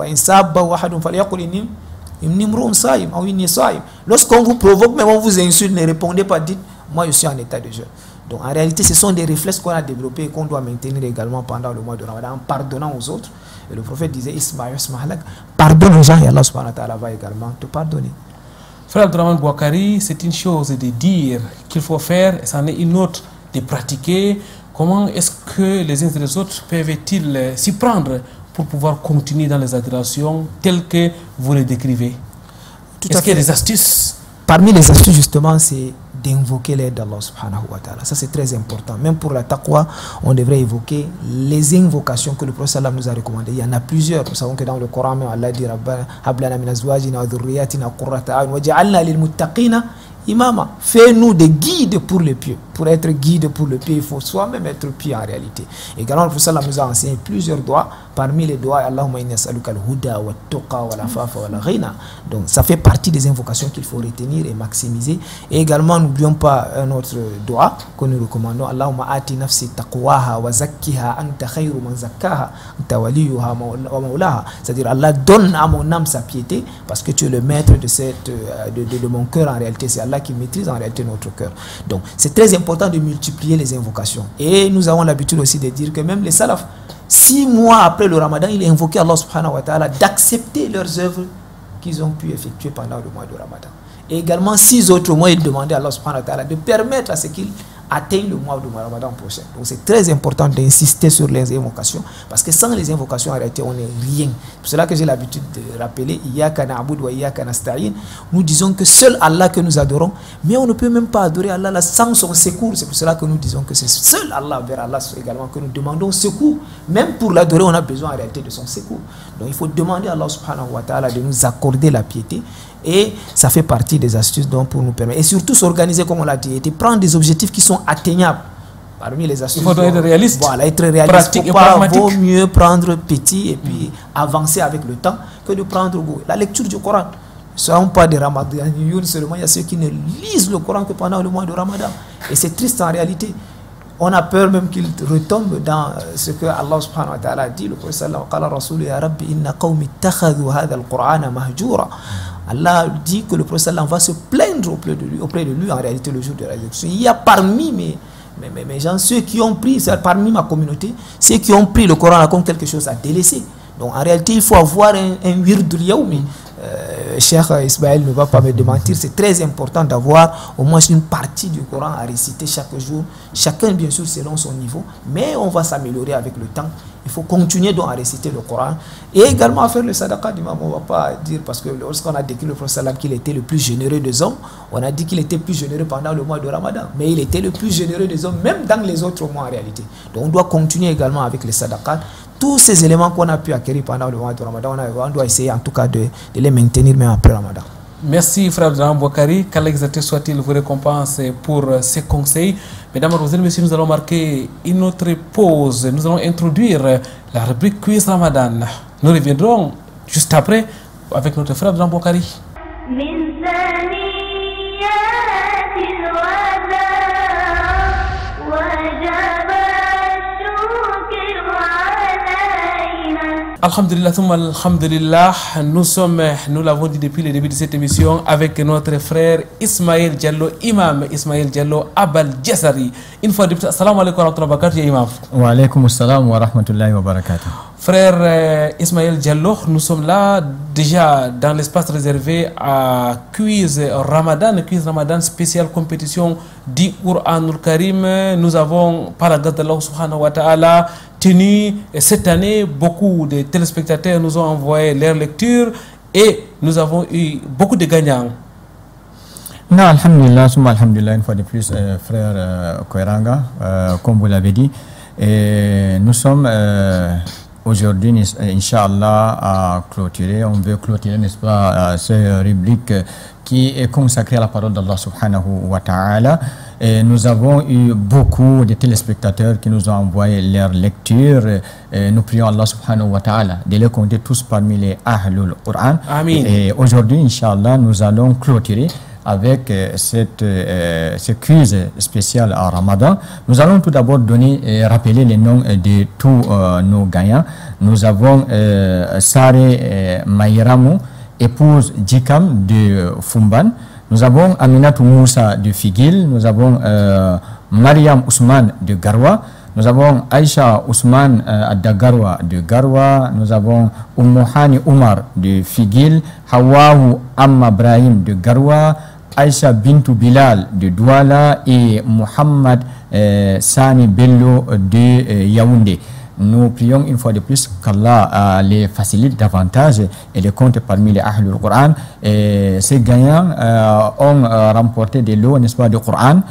lorsqu'on vous provoque, même on vous insulte, ne répondez pas, dites, moi je suis en état de jeûne. Donc en réalité, ce sont des réflexes qu'on a développés et qu'on doit maintenir également pendant le mois de Ramadan, en pardonnant aux autres. Et le prophète disait, pardonne aux gens et Allah subhanahu wa ta'ala va également te pardonner. Frère Abdraman Bouakari, c'est une chose de dire qu'il faut faire, et c'en est une autre de pratiquer. Comment est-ce que les uns et les autres peuvent-ils s'y prendre pour pouvoir continuer dans les adorations telles que vous les décrivez? Est-ce qu'il y a des astuces? Parmi les astuces justement, c'est d'invoquer l'aide d'Allah subhanahu wa ta'ala. Ça c'est très important. Même pour la taqwa, on devrait évoquer les invocations que le prophète sallam nous a recommandées. Il y en a plusieurs. Nous savons que dans le Coran, Allah dit Hablana min azwajina wa dhurriyyatina qurrata a'yun waj'alna lil muttaqina imama. Fais-nous des guides pour les pieux. Pour être guide pour le pieux, il faut soi-même être pieux en réalité. Également, le prophète sallam nous a enseigné plusieurs doigts. Parmi les doigts, Allahumma inni as'aluka al-huda wa tuqa wa l'afafa wa al-ghina. Donc ça fait partie des invocations qu'il faut retenir et maximiser. Et également, n'oublions pas un autre doigt que nous recommandons. Allahumma ati nafsi taqwaha wa zakkiha anta khayru man zakkaha anta waliyuha wa maulaha. C'est-à-dire Allah donne à mon âme sa piété parce que tu es le maître de mon cœur en réalité. C'est Allah Allah qui maîtrise en réalité notre cœur. Donc c'est très important de multiplier les invocations. Et nous avons l'habitude aussi de dire que même les salafs, 6 mois après le Ramadan, ils invoquaient Allah subhanahu wa ta'ala d'accepter leurs œuvres qu'ils ont pu effectuer pendant le mois de Ramadan. Et également 6 autres mois, ils demandaient à Allah subhanahu wa ta'ala de permettre à ce qu'ils atteignent le mois de Ramadan prochain. Donc c'est très important d'insister sur les invocations, parce que sans les invocations en réalité on n'est rien. C'est pour cela que j'ai l'habitude de rappeler Iyyaka na'budu wa iyyaka nasta'in. Nous disons que seul Allah que nous adorons, mais on ne peut même pas adorer Allah sans son secours. C'est pour cela que nous disons que c'est seul Allah, vers Allah également, que nous demandons secours. Même pour l'adorer, on a besoin en réalité de son secours. Donc il faut demander à Allah subhanahu wa ta'ala de nous accorder la piété. Et ça fait partie des astuces donc pour nous permettre. Et surtout s'organiser, comme on l'a dit, et prendre des objectifs qui sont atteignables. Parmi les astuces, il faut être réaliste. Voilà, être réaliste. Pratique et pragmatique. Vaut mieux prendre petit et puis avancer avec le temps que de prendre la lecture du Coran. Ne soyons pas des Ramadaniyoun seulement. Il y a ceux qui ne lisent le Coran que pendant le mois de Ramadan. Et c'est triste en réalité. On a peur même qu'il retombe dans ce que Allah subhanahu wa ta'ala a dit. Le prophète sallallahu alayhi wa sallam, Allah dit que le prophète va se plaindre auprès de lui en réalité le jour de la résurrection. Il y a parmi mes gens, ceux qui ont pris, parmi ma communauté, ceux qui ont pris le Coran comme quelque chose à délaisser. Donc en réalité, il faut avoir un wird al-yawmi. Cheikh Ismaël ne va pas me démentir, c'est très important d'avoir au moins une partie du Coran à réciter chaque jour, chacun bien sûr selon son niveau, mais on va s'améliorer avec le temps. Il faut continuer donc à réciter le Coran et également à faire le sadaqa d'imam. On ne va pas dire, parce que lorsqu'on a décrit le prophète qu'il était le plus généreux des hommes, on a dit qu'il était plus généreux pendant le mois de Ramadan, mais il était le plus généreux des hommes même dans les autres mois en réalité. Donc on doit continuer également avec les sadaqat. Tous ces éléments qu'on a pu acquérir pendant le mois de Ramadan, on doit essayer en tout cas de les maintenir même après Ramadan. Merci frère Dram Boukari, qu'Allah exalté soit-il vous récompense pour ces conseils. Mesdames, Mademoiselles, Messieurs, nous allons marquer une autre pause. Nous allons introduire la rubrique Quiz Ramadan. Nous reviendrons juste après avec notre frère Dram Boukari. Alhamdulillah, alhamdulillah, nous l'avons dit depuis le début de cette émission avec notre frère Ismaël Diallo, imam Ismaël Diallo Abal Djessari. Une fois de plus, assalamu alaikum wa rahmatullahi wa barakatuh, imam. Wa alaikum assalam wa rahmatullahi wa barakatuh. Frère Ismaël Diallo, nous sommes là déjà dans l'espace réservé à Quiz Ramadan spéciale compétition du Qur'anul Karim. Nous avons, par la grâce d'Allah subhanahu wa ta'ala, tenu cette année, beaucoup de téléspectateurs nous ont envoyé leur lecture et nous avons eu beaucoup de gagnants. Non, alhamdulillah, une fois de plus, frère Koiranga, comme vous l'avez dit, et nous sommes aujourd'hui, Inch'Allah, à clôturer, on veut clôturer, n'est-ce pas, cette rubrique qui est consacrée à la parole d'Allah subhanahu wa ta'ala. Et nous avons eu beaucoup de téléspectateurs qui nous ont envoyé leurs lectures. Nous prions Allah subhanahu wa ta'ala de les compter tous parmi les Ahlul Qur'an. Amin. Et aujourd'hui, Inch'Allah, nous allons clôturer avec ce quiz spécial à Ramadan. Nous allons tout d'abord rappeler les noms de tous nos gagnants. Nous avons Sare Maïramou, épouse Djikam de Fumban. Nous avons Aminatou Moussa de Figuil. Nous avons Mariam Ousmane de Garwa. Nous avons Aïcha Ousmane Adagarwa de Garwa. Nous avons Oumohani Oumar de Figuil. Hawaou Amma Brahim de Garwa. Aïcha Bintou Bilal de Douala et Mohamed Sani Bello de Yaoundé. Nous prions une fois de plus qu'Allah les facilite davantage et les compte parmi les Ahlul Qur'an. Ces gagnants ont remporté des lots, n'est-ce pas, de Qur'an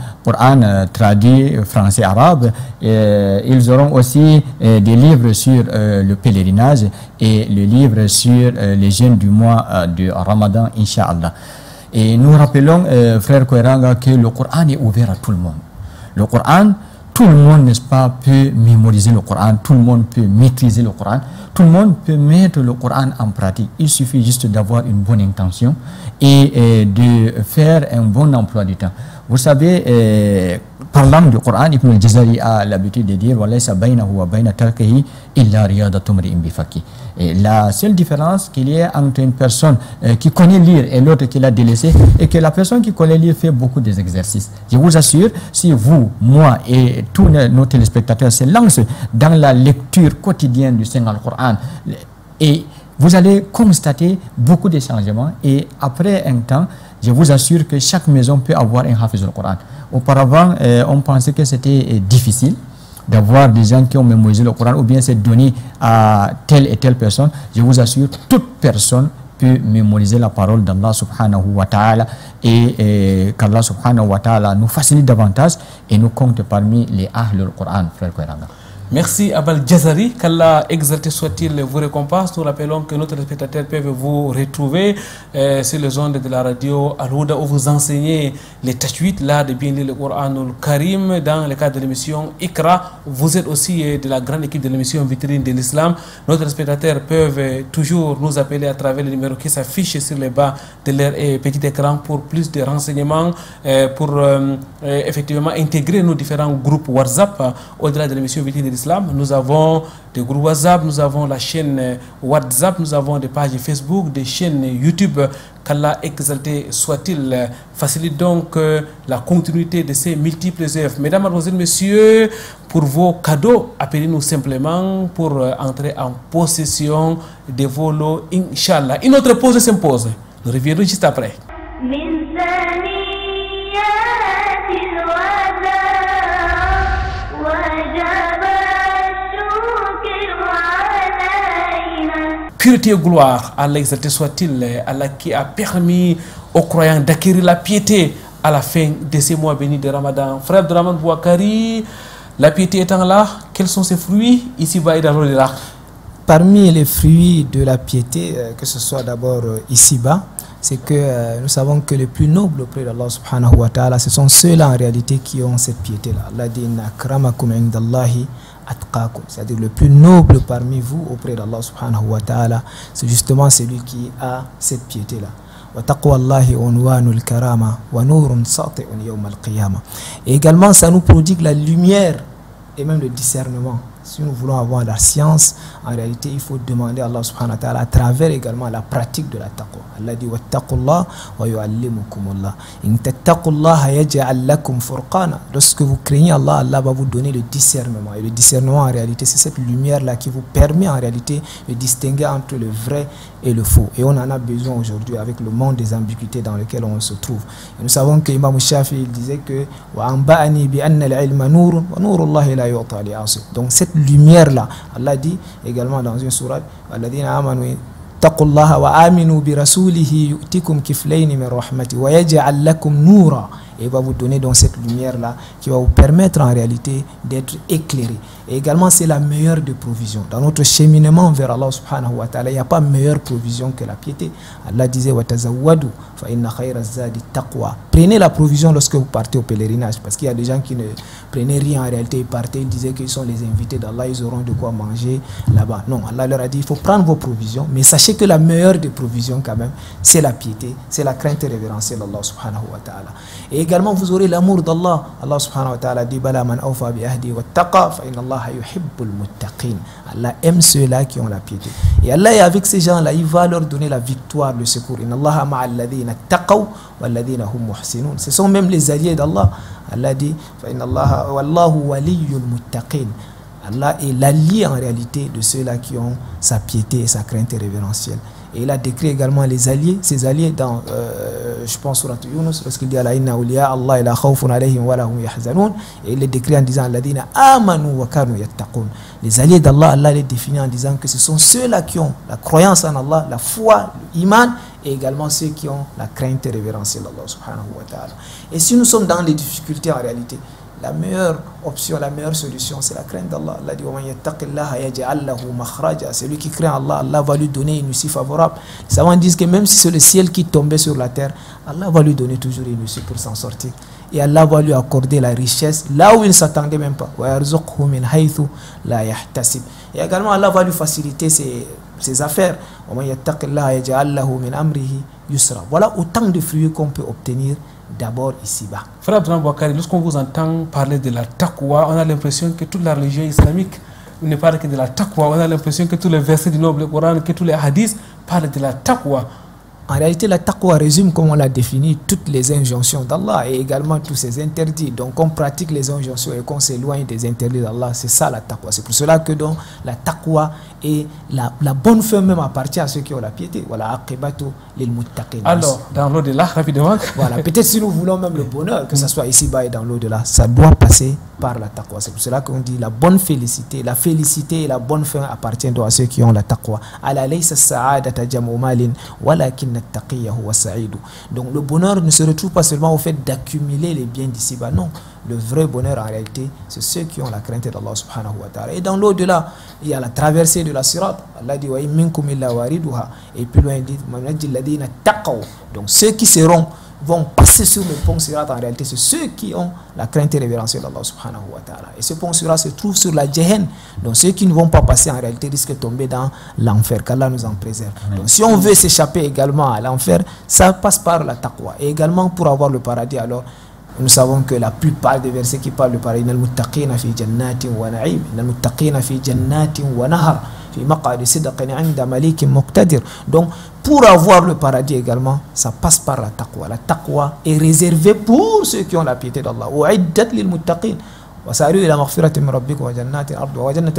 traduit français-arabe. Ils auront aussi des livres sur le pèlerinage et le livre sur les jeûnes du mois de Ramadan, Inch'Allah. Et nous rappelons, frère Koiranga, que le Coran est ouvert à tout le monde. Le Coran, tout le monde, n'est-ce pas, peut mémoriser le Coran, tout le monde peut maîtriser le Coran, tout le monde peut mettre le Coran en pratique. Il suffit juste d'avoir une bonne intention et de faire un bon emploi du temps. Vous savez, parlant du Coran, Ibn al-Jazari a l'habitude de dire et la seule différence qu'il y a entre une personne qui connaît lire et l'autre qui l'a délaissé, est que la personne qui connaît lire fait beaucoup des exercices. Je vous assure, si vous, moi et tous nos téléspectateurs se lancent dans la lecture quotidienne du Saint-Coran, et vous allez constater beaucoup de changements, et après un temps, je vous assure que chaque maison peut avoir un Hafiz al-Coran. Auparavant, on pensait que c'était difficile d'avoir des gens qui ont mémorisé le Coran, ou bien c'est donné à telle et telle personne. Je vous assure, toute personne peut mémoriser la parole d'Allah subhanahu wa ta'ala, et qu'Allah subhanahu wa ta'ala nous facilite davantage et nous compte parmi les Ahlul Coran, frère Koiranga. Merci Abal Jazari, qu'Allah exalté soit-il vous récompense. Nous rappelons que nos téléspectateurs peuvent vous retrouver sur les ondes de la radio Al-Huda, où vous enseignez les tajwid, là de bien lire le Coran al Karim dans le cadre de l'émission Ikra. Vous êtes aussi de la grande équipe de l'émission Vitrine de l'Islam. Nos téléspectateurs peuvent toujours nous appeler à travers le numéro qui s'affiche sur le bas de leur petit écran pour plus de renseignements, pour effectivement intégrer nos différents groupes WhatsApp au-delà de l'émission Vitrine de l'Islam. Nous avons des groupes WhatsApp, nous avons la chaîne WhatsApp, nous avons des pages Facebook, des chaînes YouTube. Qu'Allah exalté soit-il facilite donc la continuité de ces multiples œuvres. Mesdames, mademoiselles, messieurs, pour vos cadeaux, appelez-nous simplement pour entrer en possession de vos lots, Inch'Allah. Une autre pause s'impose. Nous reviendrons juste après. Pureté et gloire, Allah exalté soit-il, Allah qui a permis aux croyants d'acquérir la piété à la fin de ces mois bénis de Ramadan. Frère Abdourahmane Bouakari, la piété étant là, quels sont ses fruits ici-bas et dans l'au-delà? Parmi les fruits de la piété, que ce soit d'abord ici-bas, c'est que nous savons que les plus nobles auprès d'Allah subhanahu wa ta'ala, ce sont ceux-là en réalité qui ont cette piété-là. Allah dit inna akramakum indallahi atqakum, c'est-à-dire le plus noble parmi vous auprès d'Allah subhanahu wa ta'ala, c'est justement celui qui a cette piété-là. Et également, ça nous prodigue la lumière et même le discernement. Si nous voulons avoir la science, en réalité, il faut demander à Allah subhanahu wa ta'ala à travers également la pratique de la taqwa. Allah dit wattaqullah wa yu'allimukumullah. In tattaqullaha yaj'al lakum furqana. Lorsque vous craignez Allah, Allah va vous donner le discernement. Et le discernement, en réalité, c'est cette lumière-là qui vous permet en réalité de distinguer entre le vrai et le faux. Et on en a besoin aujourd'hui avec le monde des ambiguïtés dans lequel on se trouve. Et nous savons que Imam Shafi il disait que donc cette lumière-là, Allah dit également dans une sourate, taqullaha wa aminu bi rasulihi yu'tikum kiflayni min rahmati wa yaj'al lakum nura. Et il va vous donner donc cette lumière-là qui va vous permettre en réalité d'être éclairé. Et également, c'est la meilleure des provisions. Dans notre cheminement vers Allah subhanahu wa ta'ala, il n'y a pas meilleure provision que la piété. Allah disait wa tazawwadu fa inna khayra zadi taqwa. Prenez la provision lorsque vous partez au pèlerinage, parce qu'il y a des gens qui ne prenaient rien en réalité, ils partaient, ils disaient qu'ils sont les invités d'Allah, ils auront de quoi manger là-bas. Non, Allah leur a dit il faut prendre vos provisions, mais sachez que la meilleure des provisions quand même, c'est la piété, c'est la crainte révérentielle d'Allah subhanahu wa ta'ala. Et également, vous aurez l'amour d'Allah. Allah subhanahu wa ta'ala dit bala man awfa bi ahdi wa taqa fa inna Allah yuhibbul muttaqin. Allah aime ceux-là qui ont la piété. Et Allah est avec ces gens-là, il va leur donner la victoire, le secours. Inna Allah ma'al ladhina taqaw wal ladhina hum muhsinun. Ce sont même les alliés d'Allah. Allah dit fa inna Allah wallahu waliyyul muttaqin. Allah est l'allié en réalité de ceux-là qui ont sa piété et sa crainte révérentielle. Et il a décrit également les alliés, ses alliés dans, je pense, surat Yunus, lorsqu'il dit Allah inna awliya Allah la khawfun alayhim wa lahum yahzanun. Et il les décrit en disant alladhina amanu wa kanu yattaqun. Les alliés d'Allah, Allah les définit en disant que ce sont ceux-là qui ont la croyance en Allah, la foi, l'iman, et également ceux qui ont la crainte révérentielle d'Allah subhanahu wa ta'ala. Et si nous sommes dans les difficultés en réalité, la meilleure option, la meilleure solution, c'est la crainte d'Allah. Allah dit celui qui craint Allah, Allah va lui donner une issue favorable. Les savants disent que même si c'est le ciel qui tombait sur la terre, Allah va lui donner toujours une issue pour s'en sortir. Et Allah va lui accorder la richesse là où il ne s'attendait même pas. Et également, Allah va lui faciliter ses affaires. Voilà autant de fruits qu'on peut obtenir d'abord ici-bas. Frère Abdullah Bouakari, lorsqu'on vous entend parler de la taqwa, on a l'impression que toute la religion islamique ne parle que de la taqwa. On a l'impression que tous les versets du noble Coran, que tous les hadiths parlent de la taqwa. En réalité, la taqwa résume, comme on l'a défini, toutes les injonctions d'Allah et également tous ses interdits. Donc, on pratique les injonctions et qu'on s'éloigne des interdits d'Allah, c'est ça la taqwa. C'est pour cela que donc, la taqwa et la bonne fin même appartient à ceux qui ont la piété. Voilà, aqibatu lil muttaqin. Alors, dans l'au-delà, rapidement. Voilà, peut-être si nous voulons même le bonheur, que ce soit ici-bas et dans l'au-delà, ça doit passer par la taqwa. C'est pour cela qu'on dit la bonne félicité et la bonne fin appartiennent à ceux qui ont la taqwa. Ala laysa sa'adata jam'u malin walakin at-taqiyya huwa sa'id. Donc le bonheur ne se retrouve pas seulement au fait d'accumuler les biens d'ici-bas, non. Le vrai bonheur en réalité, c'est ceux qui ont la crainte d'Allah subhanahu wa ta'ala. Et dans l'au-delà, il y a la traversée de la sirat. Allah dit wa in minkum illa wariduha. Et plus loin il dit manajjil ladina taqaw. Donc ceux qui vont passer sur le pont sirat en réalité, c'est ceux qui ont la crainte et révérentielle d'Allah subhanahu wa ta'ala. Et ce pont sirat se trouve sur la Jahannam. Donc ceux qui ne vont pas passer en réalité risquent de tomber dans l'enfer, qu'Allah nous en préserve. Donc si on veut s'échapper également à l'enfer, ça passe par la taqwa. Et également pour avoir le paradis, alors nous savons que la plupart des versets qui parlent du paradis, innal muttaqina fi jannatin wa na'im, innal muttaqina fi jannatin wa nahar, fi maq'adi sidqin 'inda malikin muqtadir. Donc pour avoir le paradis également, ça passe par la taqwa. La taqwa est réservée pour ceux qui ont la piété d'Allah. U'iddat lil muttaqin. وسارعوا إلى مغفرة من ربكم وجنات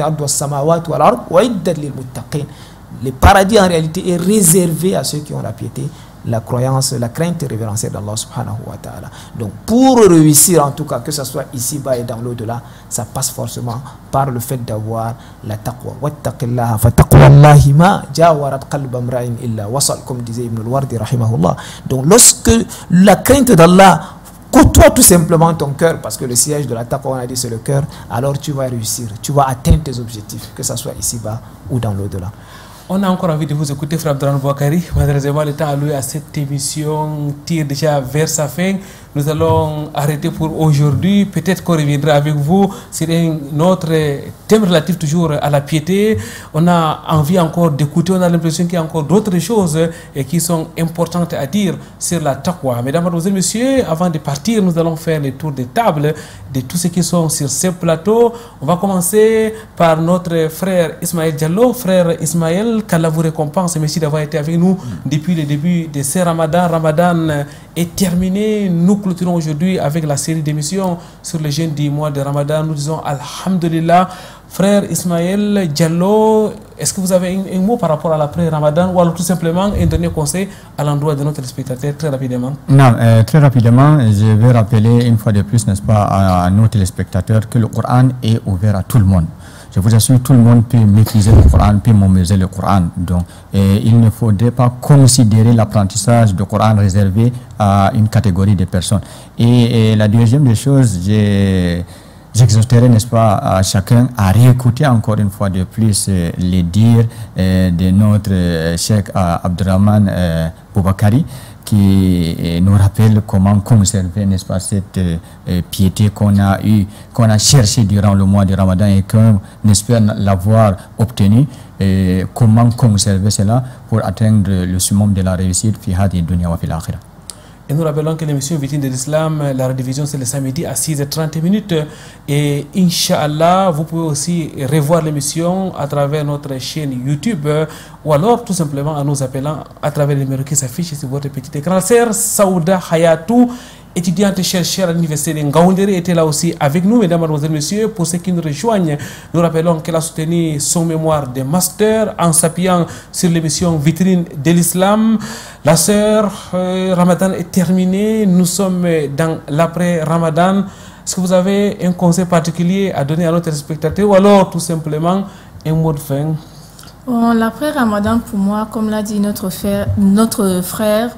أرضها السماوات والأرض وأعدت للمتقين. Le paradis en réalité est réservé à ceux qui ont la piété, la croyance, la crainte et révérentielle d'Allah subhanahu wa ta'ala. Donc pour réussir en tout cas, que ce soit ici-bas et dans l'au-delà, ça passe forcément par le fait d'avoir la taqwa. Wattaqillaha fa taqwallahi ma jawarat qalba imra'in illa wasal, comme disait Ibn al-Wardi rahimahullah. Donc lorsque la crainte d'Allah côtoie tout simplement ton cœur, parce que le siège de la taqwa, on a dit c'est le cœur, alors tu vas réussir, tu vas atteindre tes objectifs, que ce soit ici-bas ou dans l'au-delà. On a encore envie de vous écouter, Frère Abdullah Bouakari. Malheureusement, le temps alloué à cette émission tire déjà vers sa fin. Nous allons arrêter pour aujourd'hui. Peut-être qu'on reviendra avec vous sur un autre thème relatif toujours à la piété. On a envie encore d'écouter. On a l'impression qu'il y a encore d'autres choses qui sont importantes à dire sur la taqwa. Mesdames, mademoiselles, messieurs, avant de partir, nous allons faire le tour des tables de tous ceux qui sont sur ce plateau. On va commencer par notre frère Ismaël Diallo. Frère Ismaël, qu'Allah vous récompense. Merci d'avoir été avec nous depuis le début de ce Ramadan. Ramadan est terminé. Nous clôturons aujourd'hui avec la série d'émissions sur le jeûne du mois de Ramadan. Nous disons Alhamdulillah. Frère Ismaël Diallo, est-ce que vous avez un mot par rapport à l'après-Ramadan ou alors tout simplement un dernier conseil à l'endroit de notre spectateur très rapidement? Non, très rapidement, je vais rappeler une fois de plus, n'est-ce pas, à nos téléspectateurs que le Coran est ouvert à tout le monde. Je vous assure, tout le monde peut maîtriser le Coran, peut mémoriser le Coran. Donc, il ne faudrait pas considérer l'apprentissage du Coran réservé à une catégorie de personnes. Et la deuxième des choses, j'exhorterai, n'est-ce pas, à chacun à réécouter encore une fois de plus les dires de notre Cheikh Abdurrahman Bouakari, qui nous rappelle comment conserver, n'est-ce pas, cette piété qu'on a cherché durant le mois de Ramadan et qu'on espère l'avoir obtenue, et comment conserver cela pour atteindre le summum de la réussite fi hadi dunya wa fil akhirah. Et nous rappelons que l'émission Vitrine de l'Islam, la rediffusion c'est le samedi à 6h30. Et Inch'Allah, vous pouvez aussi revoir l'émission à travers notre chaîne YouTube ou alors tout simplement en nous appelant à travers le numéro qui s'affiche sur votre petit écran. Sœur Saouda Hayatou, étudiante chercheur à l'université de Ngaoundéré, était là aussi avec nous, mesdames, mademoiselles, messieurs. Pour ceux qui nous rejoignent, nous rappelons qu'elle a soutenu son mémoire de master en s'appuyant sur l'émission Vitrine de l'Islam. La sœur, Ramadan est terminé, nous sommes dans l'après-Ramadan. Est-ce que vous avez un conseil particulier à donner à notre spectateur ou alors tout simplement un mot de fin? Bon, l'après-Ramadan, pour moi, comme l'a dit notre frère,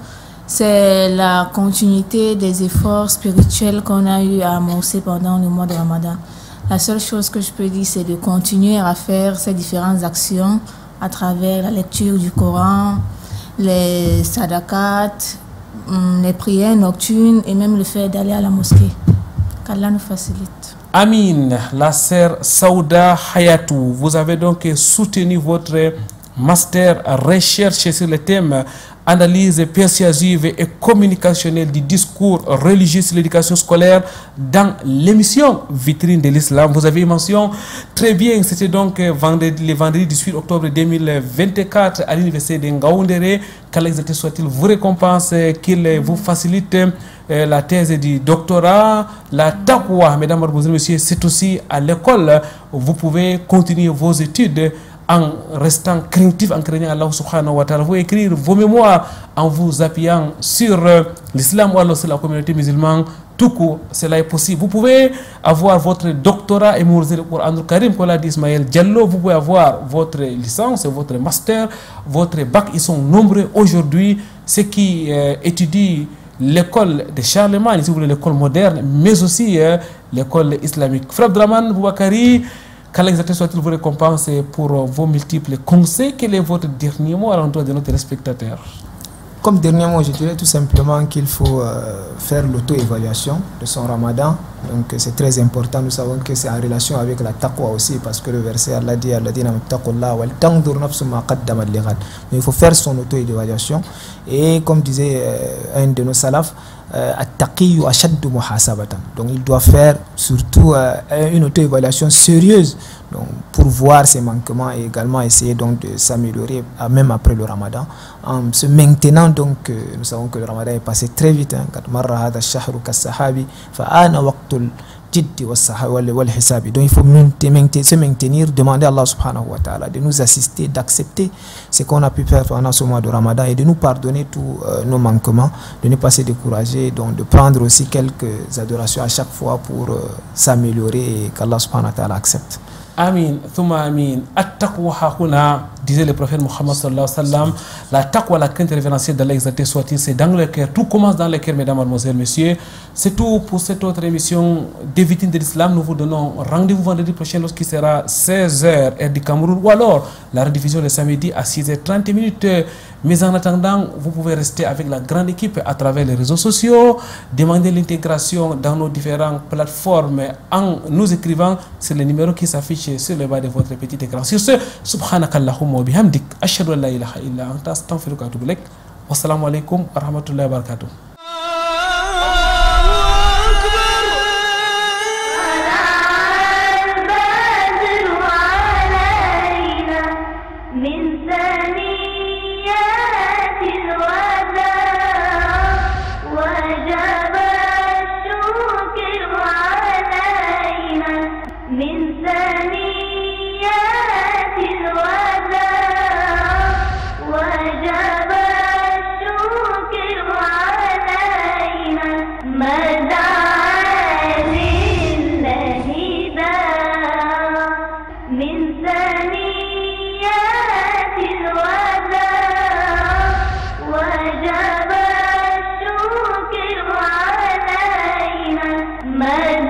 c'est la continuité des efforts spirituels qu'on a eu à amorcer pendant le mois de Ramadan. La seule chose que je peux dire, c'est de continuer à faire ces différentes actions à travers la lecture du Coran, les sadaqat, les prières nocturnes et même le fait d'aller à la mosquée. Qu'Allah nous facilite. Amin. La sœur Saouda Hayatou, vous avez donc soutenu votre master recherche sur le thème analyse persuasive et communicationnelle du discours religieux sur l'éducation scolaire dans l'émission Vitrine de l'Islam. Vous avez mentionné très bien, c'était donc le vendredi 18 octobre 2024 à l'université de Ngaoundéré. Qu'Allah exalté soit-il vous récompense, qu'il vous facilite la thèse du doctorat, la taqwa, mesdames, mesdemoiselles, messieurs, c'est aussi à l'école. Vous pouvez continuer vos études en restant craintif, en craignant Allah subhanahu wa ta'ala. Vous écrire vos mémoires en vous appuyant sur l'islam ou alors sur la communauté musulmane. Tout court, cela est possible. Vous pouvez avoir votre doctorat et mémoriser le Coran Karim, comme l'a dit Ismaël Diallo. Vous pouvez avoir votre licence, votre master, votre bac. Ils sont nombreux aujourd'hui. Ceux qui étudient l'école de Charlemagne, si vous voulez, l'école moderne, mais aussi l'école islamique. Frère Abdraman Boubakari, qu'Allah exalté soit-il vous récompense pour vos multiples conseils. Quel est votre dernier mot à l'endroit de nos téléspectateurs? Comme dernier mot, je dirais tout simplement qu'il faut faire l'auto-évaluation de son ramadan. Donc c'est très important. Nous savons que c'est en relation avec la taqwa aussi, parce que le verset Allah dit il faut faire son auto-évaluation. Et comme disait un de nos salafs, donc il doit faire surtout une auto-évaluation sérieuse, donc, pour voir ses manquements et également essayer donc de s'améliorer même après le ramadan. En se maintenant donc, nous savons que le ramadan est passé très vite. Donc il faut se maintenir, demander à Allah subhanahu wa ta'ala de nous assister, d'accepter ce qu'on a pu faire pendant ce mois de ramadan et de nous pardonner tous nos manquements, de ne pas se décourager, donc de prendre aussi quelques adorations à chaque fois pour s'améliorer et qu'Allah subhanahu wa ta'ala accepte. Amin, thumma amin. At-taqwa hakuna, disait le prophète Mohammed sallallahu alayhi wa sallam. La taqwa, la crainte révérentielle d'Allah exalté soit-il, c'est dans le cœur. Tout commence dans le cœur, mesdames, mademoiselles, messieurs. C'est tout pour cette autre émission des Vitrines de l'Islam. Nous vous donnons rendez-vous vendredi prochain lorsqu'il sera 16h heure du Cameroun, ou alors la rediffusion le samedi à 6h30. Mais en attendant, vous pouvez rester avec la grande équipe à travers les réseaux sociaux, demander l'intégration dans nos différentes plateformes en nous écrivant sur le numéro qui s'affiche sur le bas de votre petit écran. Sur ce, subhanakallahumma wa bihamdik, ashhadu an la ilaha illa anta, astaghfiruka wa atubu ilaik. Wassalamu alaikum wa rahmatullahi wa barakatuh. من